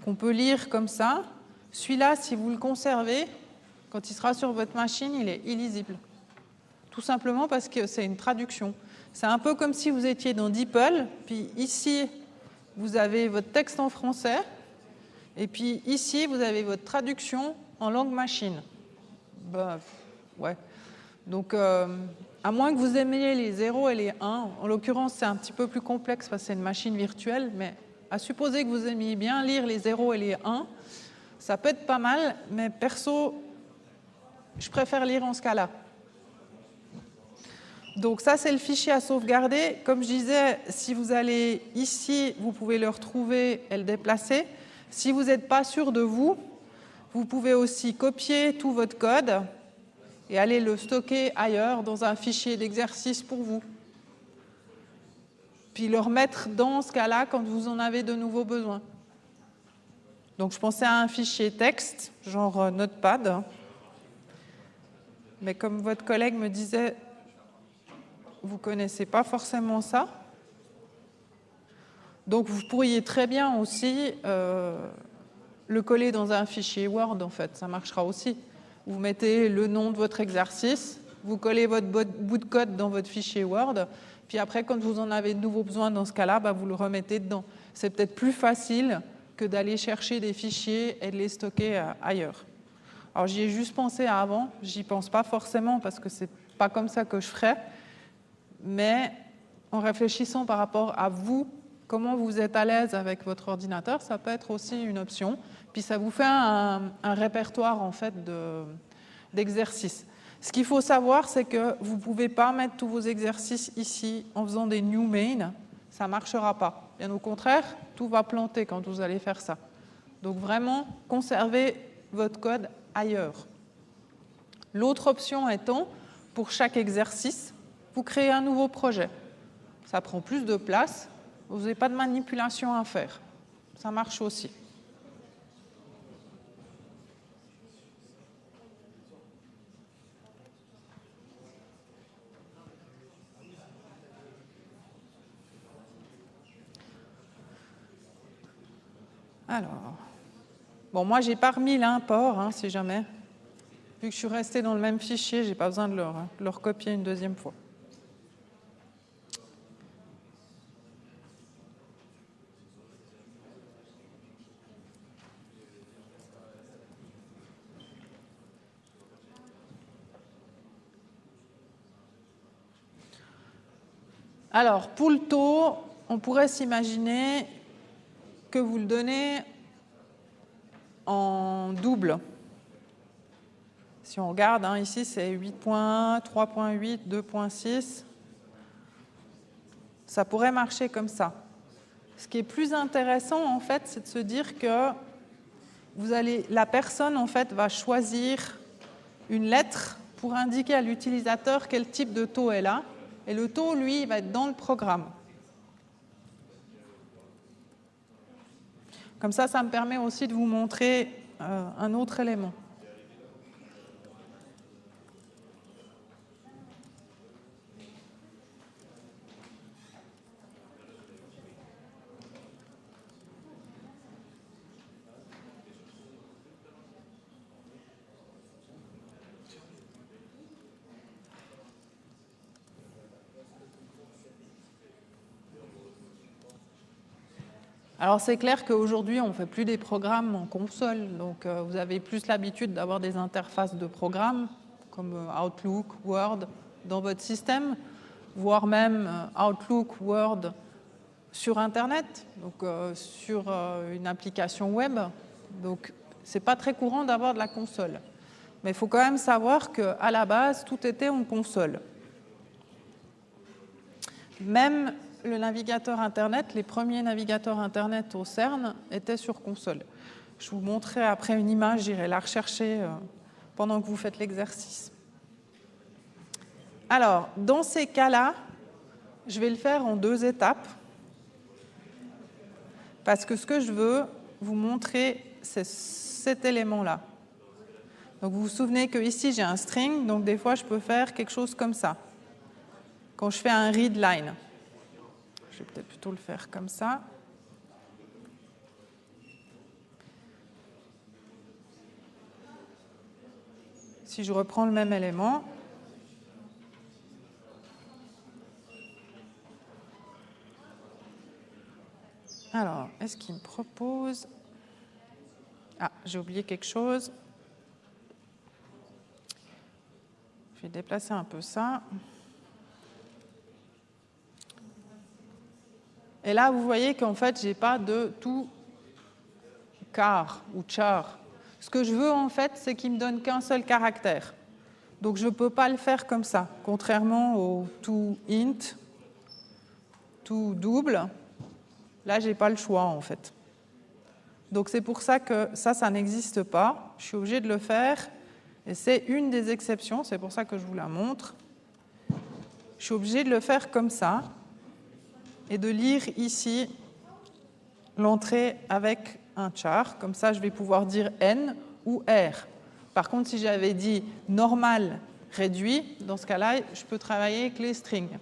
qu'on peut lire comme ça. Celui-là, si vous le conservez, quand il sera sur votre machine, il est illisible. Tout simplement parce que c'est une traduction. C'est un peu comme si vous étiez dans DeepL, puis ici, vous avez votre texte en français, et puis ici, vous avez votre traduction en langue machine. Ben, ouais. Donc, à moins que vous aimiez les 0 et les 1, en l'occurrence, c'est un petit peu plus complexe parce que c'est une machine virtuelle, mais à supposer que vous aimiez bien lire les 0 et les 1, ça peut être pas mal, mais perso, je préfère lire en ce cas-là. Donc ça, c'est le fichier à sauvegarder. Comme je disais, si vous allez ici, vous pouvez le retrouver et le déplacer. Si vous n'êtes pas sûr de vous, Vous pouvez aussi copier tout votre code et aller le stocker ailleurs dans un fichier d'exercice pour vous. Puis le remettre dans ce cas-là quand vous en avez de nouveaux besoins. Donc je pensais à un fichier texte, genre Notepad. Mais comme votre collègue me disait, vous ne connaissez pas forcément ça. Donc vous pourriez très bien aussi le coller dans un fichier Word, en fait, ça marchera aussi. Vous mettez le nom de votre exercice, vous collez votre bout de code dans votre fichier Word, puis après, quand vous en avez de nouveaux besoins dans ce cas-là, vous le remettez dedans. C'est peut-être plus facile que d'aller chercher des fichiers et de les stocker ailleurs. Alors j'y ai juste pensé avant, j'y pense pas forcément parce que c'est pas comme ça que je ferais, mais en réfléchissant par rapport à vous, comment vous êtes à l'aise avec votre ordinateur, ça peut être aussi une option. Puis ça vous fait un répertoire en fait d'exercices. Ce qu'il faut savoir, c'est que vous ne pouvez pas mettre tous vos exercices ici en faisant des new main, ça ne marchera pas. Bien au contraire, tout va planter quand vous allez faire ça. Donc vraiment, conservez votre code ailleurs. L'autre option étant, pour chaque exercice, vous créez un nouveau projet. Ça prend plus de place, vous n'avez pas de manipulation à faire. Ça marche aussi. Alors, bon, moi, j'ai pas remis l'import, si jamais. Vu que je suis restée dans le même fichier, je n'ai pas besoin de le recopier une deuxième fois. Alors, pour le taux, on pourrait s'imaginer que vous le donnez en double. Si on regarde, ici, c'est 8.1, 3.8, 2.6. Ça pourrait marcher comme ça. Ce qui est plus intéressant, en fait, c'est de se dire que la personne, en fait, va choisir une lettre pour indiquer à l'utilisateur quel type de taux elle a. Et le taux, lui, il va être dans le programme. Comme ça, ça me permet aussi de vous montrer un autre élément. Alors c'est clair qu'aujourd'hui, on ne fait plus des programmes en console, donc vous avez plus l'habitude d'avoir des interfaces de programmes, comme Outlook, Word, dans votre système, voire même Outlook, Word sur Internet, donc sur une application web. Donc ce n'est pas très courant d'avoir de la console. Mais il faut quand même savoir qu'à la base, tout était en console. Même le navigateur Internet, les premiers navigateurs Internet au CERN étaient sur console. Je vous montrerai après une image, j'irai la rechercher pendant que vous faites l'exercice. Alors, dans ces cas-là, je vais le faire en 2 étapes, parce que ce que je veux vous montrer, c'est cet élément-là. Donc, vous vous souvenez que ici j'ai un string, donc des fois, je peux faire quelque chose comme ça, quand je fais un read line. Je vais peut-être plutôt le faire comme ça. Si je reprends le même élément, alors, est-ce qu'il me propose... Ah, j'ai oublié quelque chose. Je vais déplacer un peu ça. Et là, vous voyez qu'en fait, je n'ai pas de tout char ou char. Ce que je veux, en fait, c'est qu'il ne me donne qu'un seul caractère. Donc, je ne peux pas le faire comme ça, contrairement au to int, to double. Là, je n'ai pas le choix, en fait. Donc c'est pour ça que ça n'existe pas. Je suis obligée de le faire. Et c'est une des exceptions, c'est pour ça que je vous la montre. Je suis obligée de le faire comme ça et de lire ici l'entrée avec un char. Comme ça, je vais pouvoir dire N ou R. Par contre, si j'avais dit normal réduit, dans ce cas-là, je peux travailler avec les strings.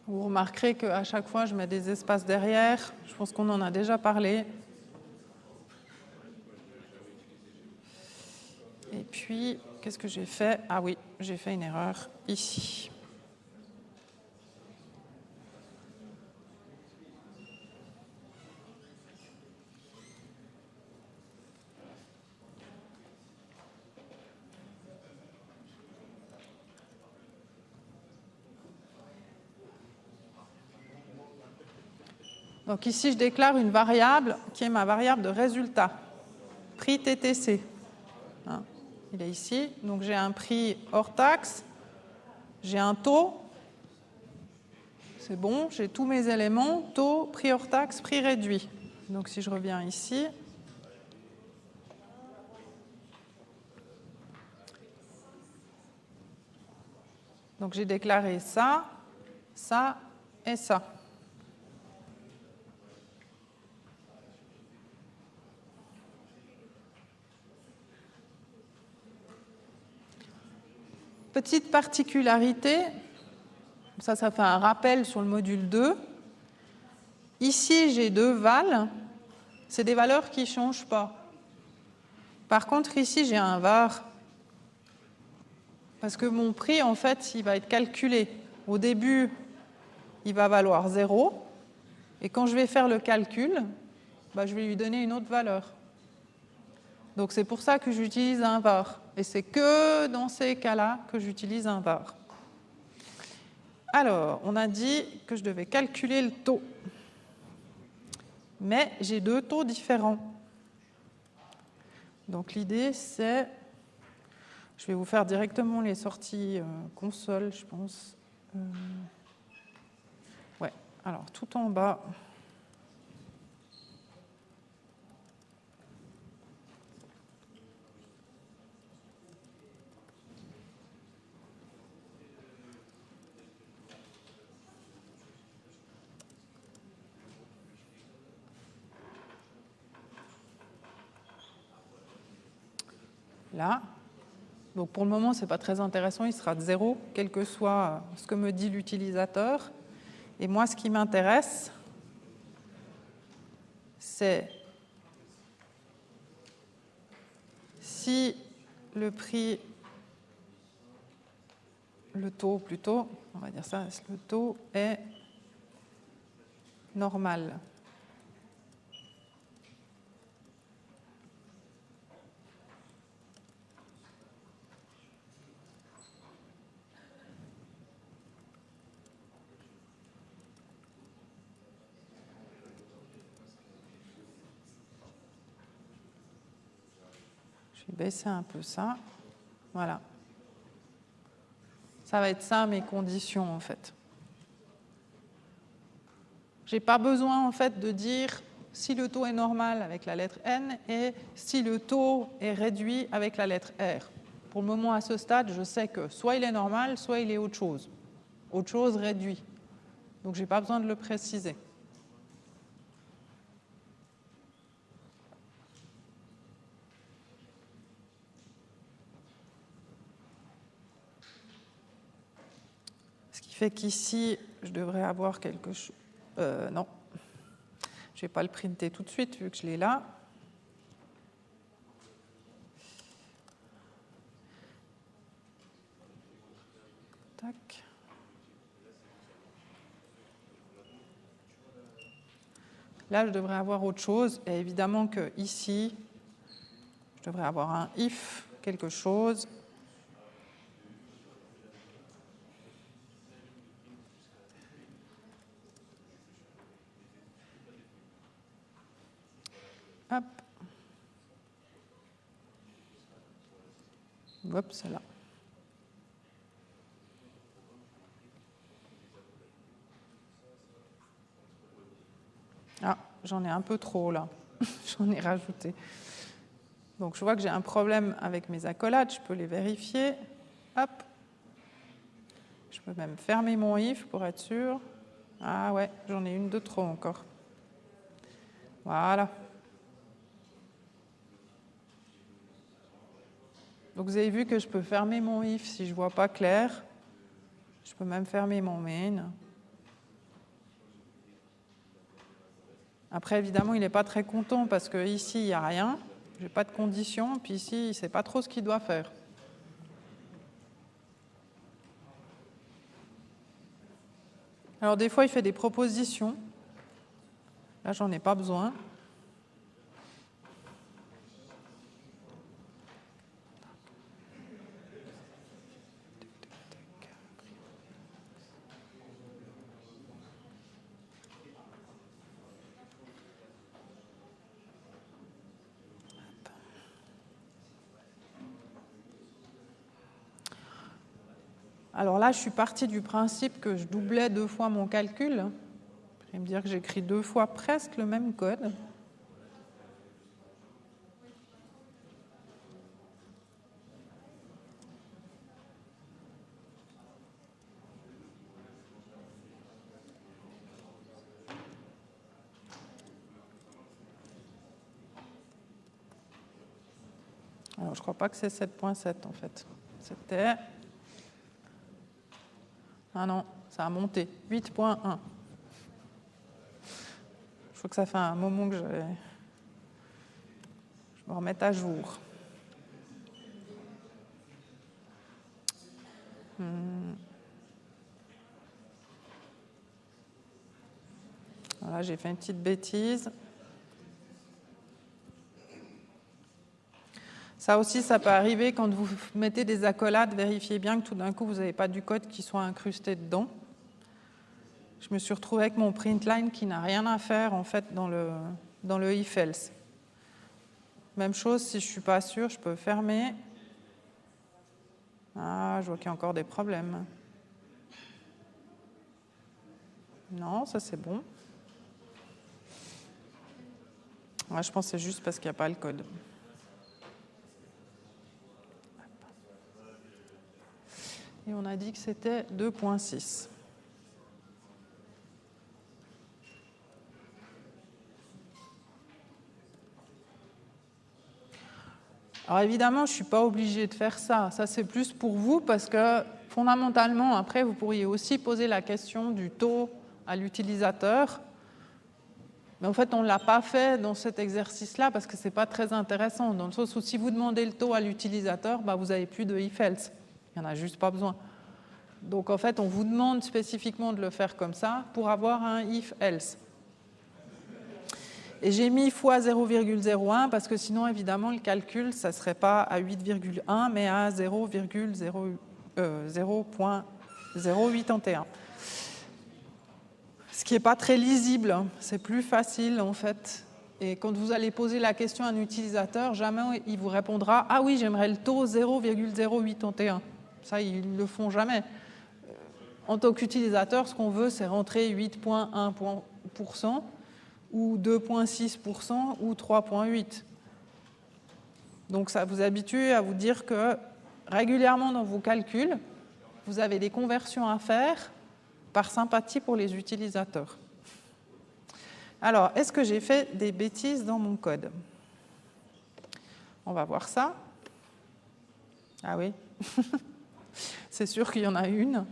Vous remarquerez qu'à chaque fois, je mets des espaces derrière. Je pense qu'on en a déjà parlé. Et puis, qu'est-ce que j'ai fait? Ah oui, j'ai fait une erreur ici. Donc ici, je déclare une variable qui est ma variable de résultat, prix TTC. Hein, il est ici. Donc j'ai un prix hors taxe, j'ai un taux, c'est bon, j'ai tous mes éléments, taux, prix hors taxe, prix réduit. Donc si je reviens ici, donc j'ai déclaré ça, ça et ça. Petite particularité, ça fait un rappel sur le module 2. Ici, j'ai deux vals, c'est des valeurs qui ne changent pas. Par contre, ici, j'ai un var, parce que mon prix, en fait, il va être calculé. Au début, il va valoir 0, et quand je vais faire le calcul, je vais lui donner une autre valeur. Donc c'est pour ça que j'utilise un var. Et c'est que dans ces cas-là que j'utilise un var. Alors, on a dit que je devais calculer le taux. Mais j'ai deux taux différents. Donc l'idée, c'est... Je vais vous faire directement les sorties console, je pense. Ouais, alors tout en bas... Là. Donc pour le moment, ce n'est pas très intéressant, il sera de 0, quel que soit ce que me dit l'utilisateur. Et moi, ce qui m'intéresse, c'est si le prix, le taux plutôt, on va dire ça, le taux est normal. Je vais baisser un peu ça. Voilà. Ça va être ça mes conditions en fait. Je n'ai pas besoin en fait de dire si le taux est normal avec la lettre N et si le taux est réduit avec la lettre R. Pour le moment à ce stade, je sais que soit il est normal, soit il est autre chose. Autre chose réduit. Donc je n'ai pas besoin de le préciser. Ce qui fait qu'ici, je devrais avoir quelque chose... non, je ne vais pas le printer tout de suite vu que je l'ai là. Là, je devrais avoir autre chose. Et évidemment que ici, je devrais avoir un if quelque chose. Hop. Hop, c'est là. Ah, j'en ai un peu trop là. J'en ai rajouté. Donc je vois que j'ai un problème avec mes accolades. Je peux les vérifier. Hop. Je peux même fermer mon if pour être sûr. Ah ouais, j'en ai une de trop encore. Voilà. Donc vous avez vu que je peux fermer mon if si je ne vois pas clair. Je peux même fermer mon main. Après, évidemment, il n'est pas très content parce qu'ici, il n'y a rien. Je n'ai pas de condition. Puis ici, il ne sait pas trop ce qu'il doit faire. Alors, des fois, il fait des propositions. Là, j'en ai pas besoin. Alors là, je suis partie du principe que je doublais 2 fois mon calcul. Il va me dire que j'écris 2 fois presque le même code. Alors, je ne crois pas que c'est 7.7 en fait. C'était... Ah non, ça a monté. 8.1. Je crois que ça fait un moment que je me remette à jour. Voilà, j'ai fait une petite bêtise. Ça aussi, ça peut arriver quand vous mettez des accolades. Vérifiez bien que tout d'un coup, vous n'avez pas du code qui soit incrusté dedans. Je me suis retrouvée avec mon print line qui n'a rien à faire en fait dans le if-else. Même chose, si je ne suis pas sûre, je peux fermer. Ah, je vois qu'il y a encore des problèmes. Non, ça c'est bon. Ouais, je pense que c'est juste parce qu'il n'y a pas le code. Et on a dit que c'était 2.6. Alors évidemment, je ne suis pas obligée de faire ça. Ça, c'est plus pour vous parce que fondamentalement, après, vous pourriez aussi poser la question du taux à l'utilisateur. Mais en fait, on ne l'a pas fait dans cet exercice-là parce que ce n'est pas très intéressant. Dans le sens où si vous demandez le taux à l'utilisateur, bah, vous n'avez plus de if-else. Il n'y en a juste pas besoin. Donc en fait, on vous demande spécifiquement de le faire comme ça pour avoir un if-else. Et j'ai mis fois 0,01 parce que sinon, évidemment, le calcul, ça ne serait pas à 8,1 mais à 0,081. Ce qui n'est pas très lisible, c'est plus facile en fait. Et quand vous allez poser la question à un utilisateur, jamais il vous répondra « Ah oui, j'aimerais le taux 0,081 ». Ça, ils ne le font jamais. En tant qu'utilisateur, ce qu'on veut, c'est rentrer 8,1% ou 2,6% ou 3,8%. Donc ça vous habitue à vous dire que régulièrement dans vos calculs, vous avez des conversions à faire par sympathie pour les utilisateurs. Alors, est-ce que j'ai fait des bêtises dans mon code? On va voir ça. Ah oui, c'est sûr qu'il y en a une.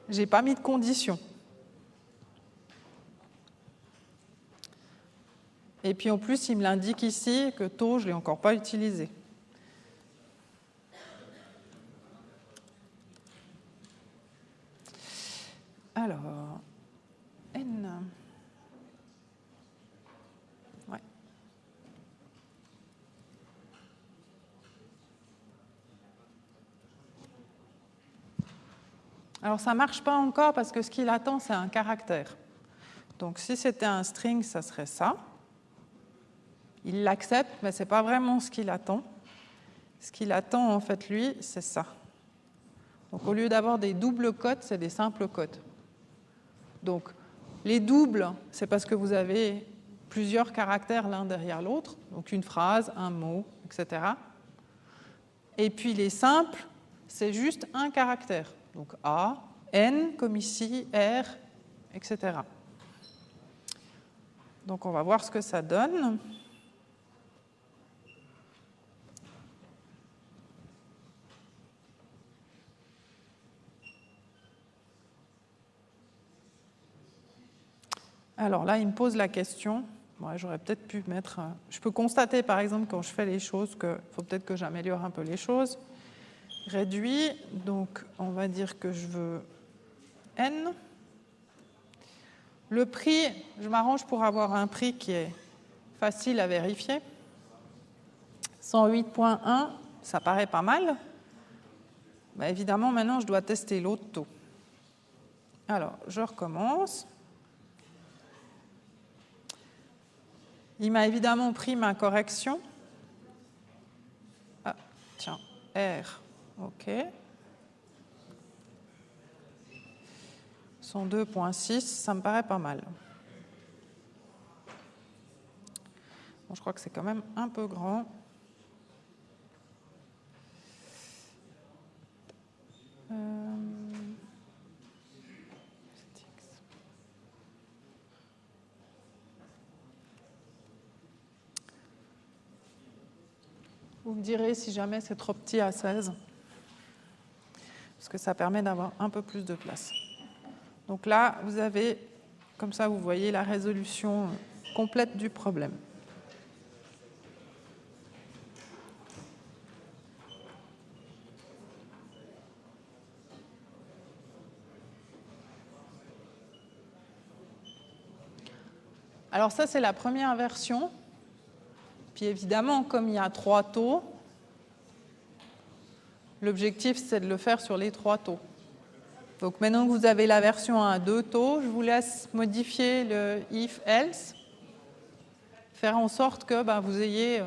Je n'ai pas mis de condition. Et puis en plus, il me l'indique ici que taux, je ne l'ai encore pas utilisé. Alors, n. Alors ça ne marche pas encore parce que ce qu'il attend, c'est un caractère. Donc si c'était un string, ça serait ça. Il l'accepte, mais ce n'est pas vraiment ce qu'il attend. Ce qu'il attend, en fait, lui, c'est ça. Donc au lieu d'avoir des doubles cotes, c'est des simples cotes. Donc les doubles, c'est parce que vous avez plusieurs caractères l'un derrière l'autre, donc une phrase, un mot, etc. Et puis les simples, c'est juste un caractère. Donc A, N, comme ici, R, etc. Donc on va voir ce que ça donne. Alors là, il me pose la question. Ouais, j'aurais peut-être pu mettre... Je peux constater, par exemple, quand je fais les choses, qu'il faut peut-être que j'améliore un peu les choses. Réduit, donc on va dire que je veux N. Le prix, je m'arrange pour avoir un prix qui est facile à vérifier. 108.1, ça paraît pas mal. Mais évidemment, maintenant, je dois tester l'autre taux. Alors, je recommence. Il m'a évidemment pris ma correction. Ah, tiens, R, OK. 102.6, ça me paraît pas mal. Bon, je crois que c'est quand même un peu grand. Vous me direz si jamais c'est trop petit à 16, parce que ça permet d'avoir un peu plus de place. Donc là, vous avez, comme ça, vous voyez la résolution complète du problème. Alors ça, c'est la première version. Puis évidemment, comme il y a 3 taux, l'objectif, c'est de le faire sur les 3 taux. Donc maintenant que vous avez la version à 2 taux, je vous laisse modifier le if-else, faire en sorte que vous ayez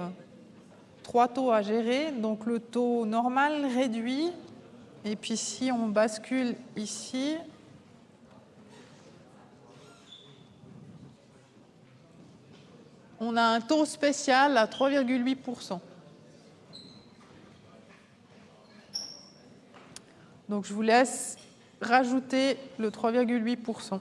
3 taux à gérer. Donc le taux normal réduit, et puis si on bascule ici, on a un taux spécial à 3,8%. Donc je vous laisse rajouter le 3,8%.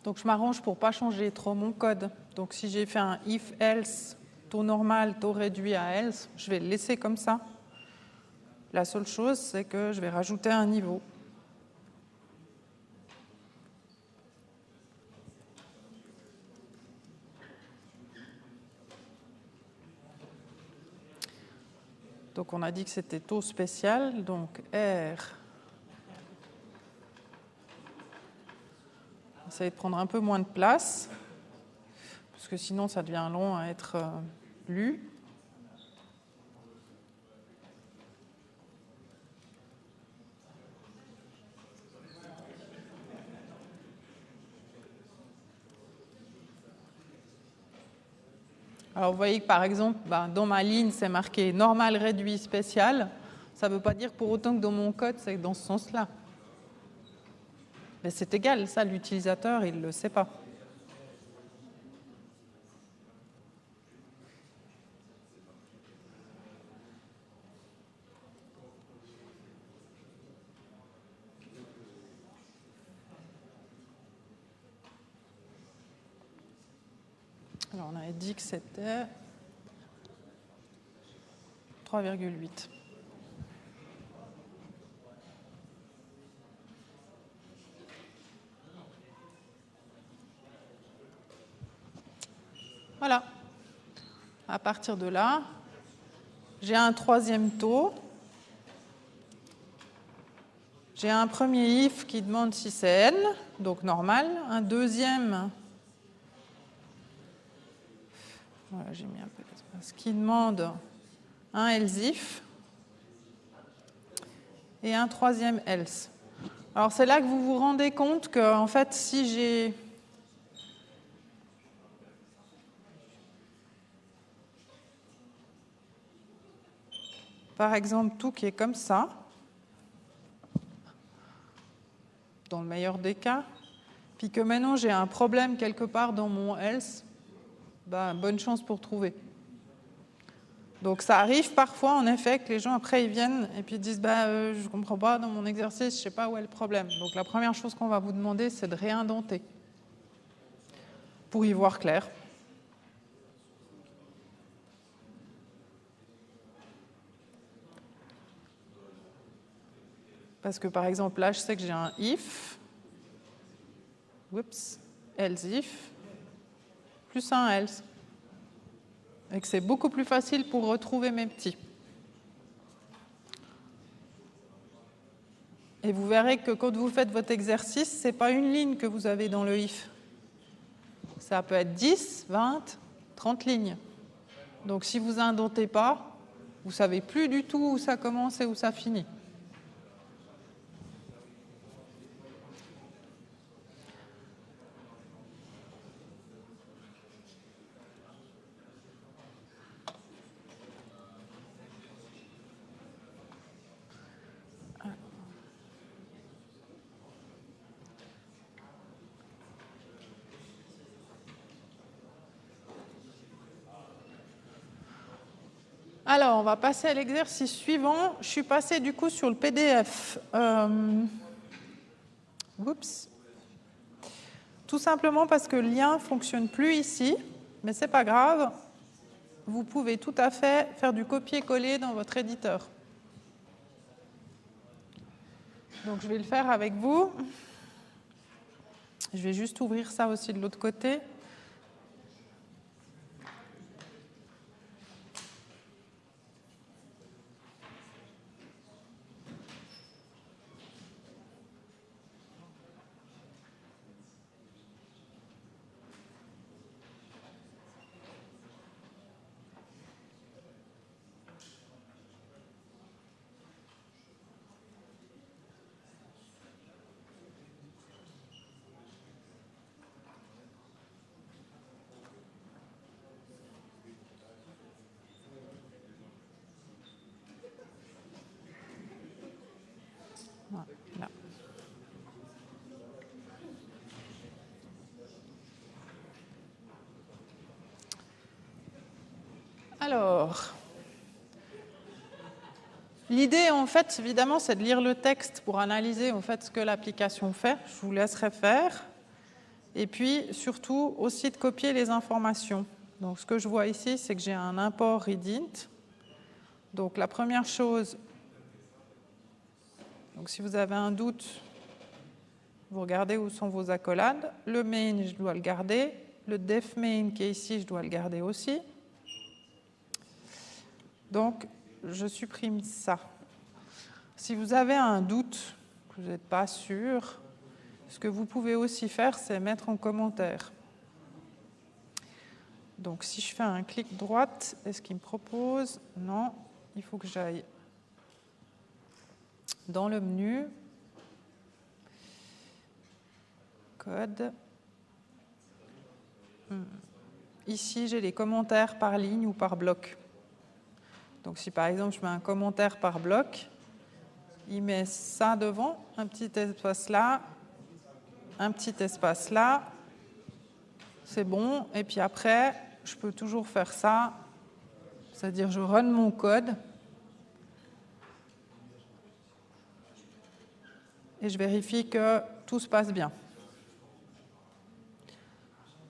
Donc je m'arrange pour ne pas changer trop mon code. Donc si j'ai fait un if, else, taux normal, taux réduit à else, je vais le laisser comme ça. La seule chose, c'est que je vais rajouter un niveau. Donc on a dit que c'était taux spécial, donc R. Essayez de prendre un peu moins de place, parce que sinon ça devient long à être lu. Alors vous voyez que par exemple, dans ma ligne, c'est marqué normal, réduit, spécial. Ça ne veut pas dire pour autant que dans mon code, c'est dans ce sens-là. Mais c'est égal, ça, l'utilisateur, il ne le sait pas. Alors on avait dit que c'était 3,8. Voilà. À partir de là, j'ai un troisième taux. J'ai un premier if qui demande si c'est n, donc normal. Un deuxième, voilà, j'ai mis un peu d'espace, qui demande un else if. Et un troisième else. Alors c'est là que vous vous rendez compte que, en fait, si j'ai par exemple tout qui est comme ça, dans le meilleur des cas, puis que maintenant j'ai un problème quelque part dans mon else, bonne chance pour trouver. Donc ça arrive parfois en effet que les gens après ils viennent et puis ils disent je ne comprends pas dans mon exercice, je ne sais pas où est le problème. Donc la première chose qu'on va vous demander, c'est de réindenter pour y voir clair. Parce que par exemple là je sais que j'ai un if, else if, plus un else. Et que c'est beaucoup plus facile pour retrouver mes petits. Et vous verrez que quand vous faites votre exercice, ce n'est pas une ligne que vous avez dans le if. Ça peut être 10, 20, 30 lignes. Donc si vous indentez pas, vous ne savez plus du tout où ça commence et où ça finit. Alors, on va passer à l'exercice suivant. Je suis passée du coup sur le PDF. Tout simplement parce que le lien ne fonctionne plus ici, mais ce n'est pas grave. Vous pouvez tout à fait faire du copier-coller dans votre éditeur. Donc, je vais le faire avec vous. Je vais juste ouvrir ça aussi de l'autre côté. Voilà. Alors, l'idée, en fait, évidemment, c'est de lire le texte pour analyser en fait ce que l'application fait. Je vous laisserai faire. Et puis, surtout, aussi de copier les informations. Donc, ce que je vois ici, c'est que j'ai un import readInt. Donc, la première chose, donc si vous avez un doute, vous regardez où sont vos accolades. Le main, je dois le garder. Le def main qui est ici, je dois le garder aussi. Donc, je supprime ça. Si vous avez un doute, que vous n'êtes pas sûr, ce que vous pouvez aussi faire, c'est mettre en commentaire. Donc, si je fais un clic droite, est-ce qu'il me propose? Non, il faut que j'aille dans le menu, code. Ici, j'ai les commentaires par ligne ou par bloc. Donc, si par exemple, je mets un commentaire par bloc, il met ça devant, un petit espace là, un petit espace là, c'est bon. Et puis après, je peux toujours faire ça, c'est-à-dire je run mon code et je vérifie que tout se passe bien.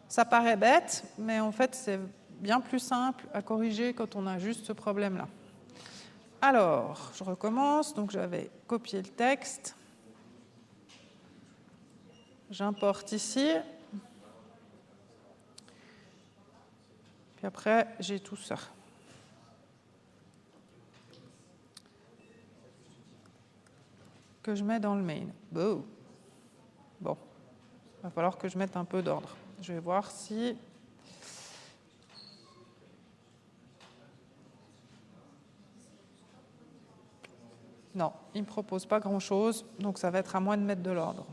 Ça paraît bête, mais en fait, c'est bien plus simple à corriger quand on a juste ce problème-là. Alors, je recommence. Donc, j'avais copié le texte. J'importe ici. Puis après, j'ai tout ça. Que je mets dans le main. Bon, il va falloir que je mette un peu d'ordre. Je vais voir si... Non, il ne me propose pas grand-chose, donc ça va être à moi de mettre de l'ordre.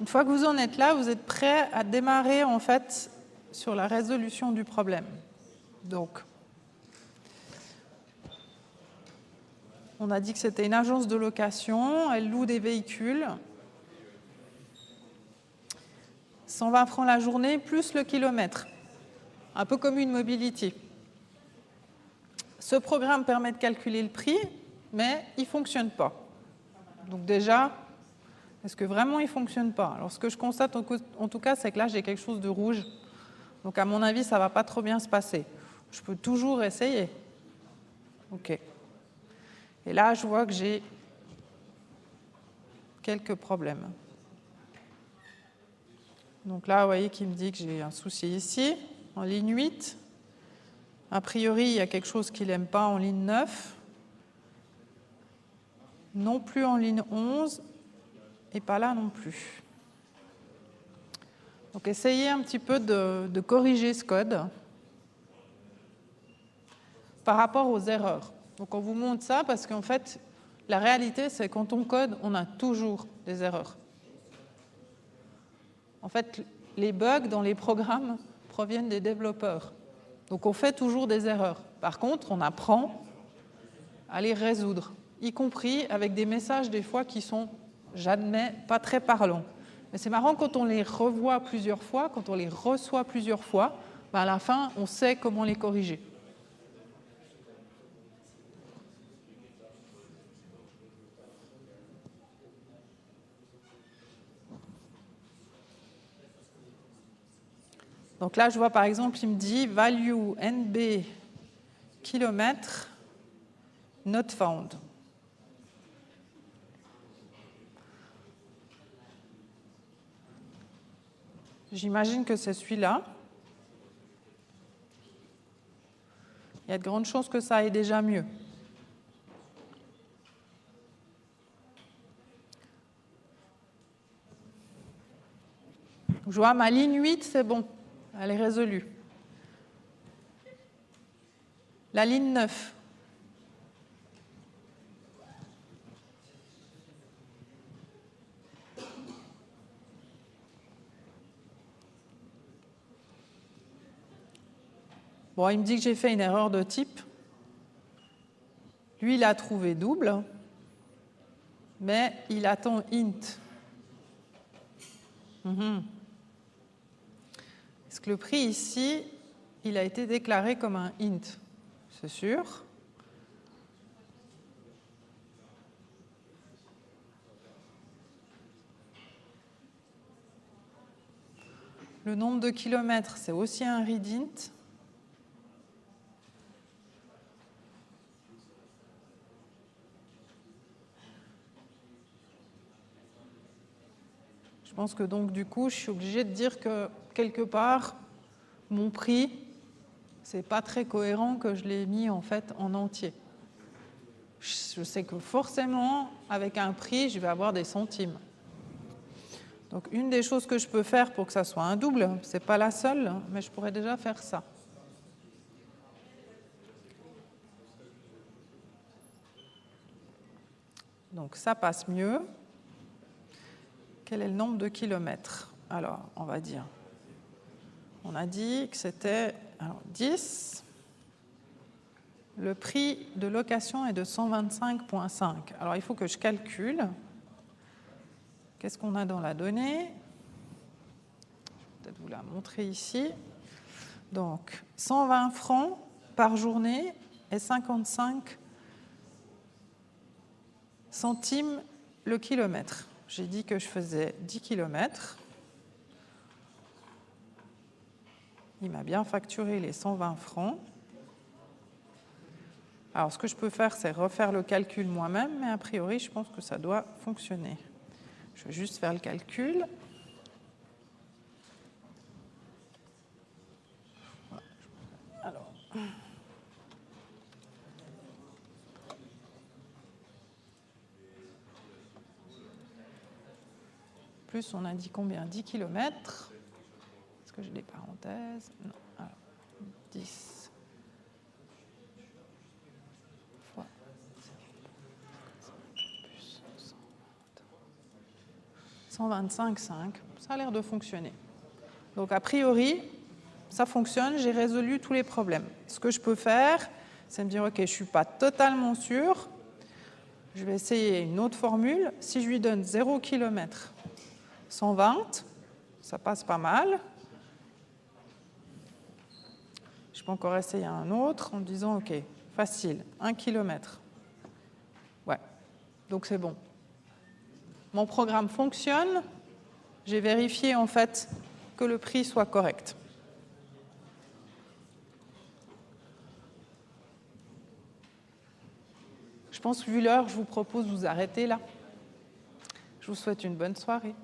Une fois que vous en êtes là, vous êtes prêt à démarrer en fait sur la résolution du problème. Donc, on a dit que c'était une agence de location, elle loue des véhicules. 120 francs la journée plus le kilomètre, un peu comme une mobility. Ce programme permet de calculer le prix, mais il ne fonctionne pas. Donc déjà, est-ce que vraiment il ne fonctionne pas? Alors ce que je constate en tout cas, c'est que là j'ai quelque chose de rouge. Donc à mon avis, ça ne va pas trop bien se passer. Je peux toujours essayer. OK. Et là, je vois que j'ai quelques problèmes. Donc là, vous voyez qu'il me dit que j'ai un souci ici, en ligne 8. A priori, il y a quelque chose qu'il n'aime pas en ligne 9. Non plus en ligne 11. Et pas là non plus. Donc essayez un petit peu de corriger ce code par rapport aux erreurs. Donc on vous montre ça parce qu'en fait, la réalité, c'est que quand on code, on a toujours des erreurs. En fait, les bugs dans les programmes proviennent des développeurs. Donc on fait toujours des erreurs. Par contre, on apprend à les résoudre, y compris avec des messages des fois qui sont, j'admets, pas très parlants. Mais c'est marrant quand on les revoit plusieurs fois, quand on les reçoit plusieurs fois, à la fin, on sait comment les corriger. Donc là, je vois par exemple, il me dit value NB kilomètres not found. J'imagine que c'est celui-là. Il y a de grandes chances que ça aille déjà mieux. Je vois ma ligne 8, c'est bon. Elle est résolue. La ligne 9. Bon, il me dit que j'ai fait une erreur de type. Lui, il a trouvé double, mais il attend int. Est-ce que le prix ici, il a été déclaré comme un int? C'est sûr. Le nombre de kilomètres, c'est aussi un read int. Je pense que donc du coup, je suis obligée de dire que quelque part, mon prix, c'est pas très cohérent que je l'ai mis en fait en entier. Je sais que forcément, avec un prix, je vais avoir des centimes. Donc une des choses que je peux faire pour que ça soit un double, c'est pas la seule, mais je pourrais déjà faire ça. Donc ça passe mieux. Quel est le nombre de kilomètres? Alors, on va dire, on a dit que c'était 10. Le prix de location est de 125,5. Alors, il faut que je calcule. Qu'est-ce qu'on a dans la donnée? Je vais peut-être vous la montrer ici. Donc, 120 francs par journée et 55 centimes le kilomètre. J'ai dit que je faisais 10 km. Il m'a bien facturé les 120 francs. Alors, ce que je peux faire, c'est refaire le calcul moi-même, mais a priori, je pense que ça doit fonctionner. Je vais juste faire le calcul. Alors. Plus, on a dit combien? 10 km. Est-ce que j'ai des parenthèses? Non. Alors, 10 fois 125,5. Ça a l'air de fonctionner. Donc, a priori, ça fonctionne. J'ai résolu tous les problèmes. Ce que je peux faire, c'est me dire, OK, je ne suis pas totalement sûr. Je vais essayer une autre formule. Si je lui donne 0 km, 120, ça passe pas mal. Je peux encore essayer un autre en me disant, OK, facile, 1 km. Ouais, donc c'est bon. Mon programme fonctionne. J'ai vérifié en fait que le prix soit correct. Je pense que vu l'heure, je vous propose de vous arrêter là. Je vous souhaite une bonne soirée.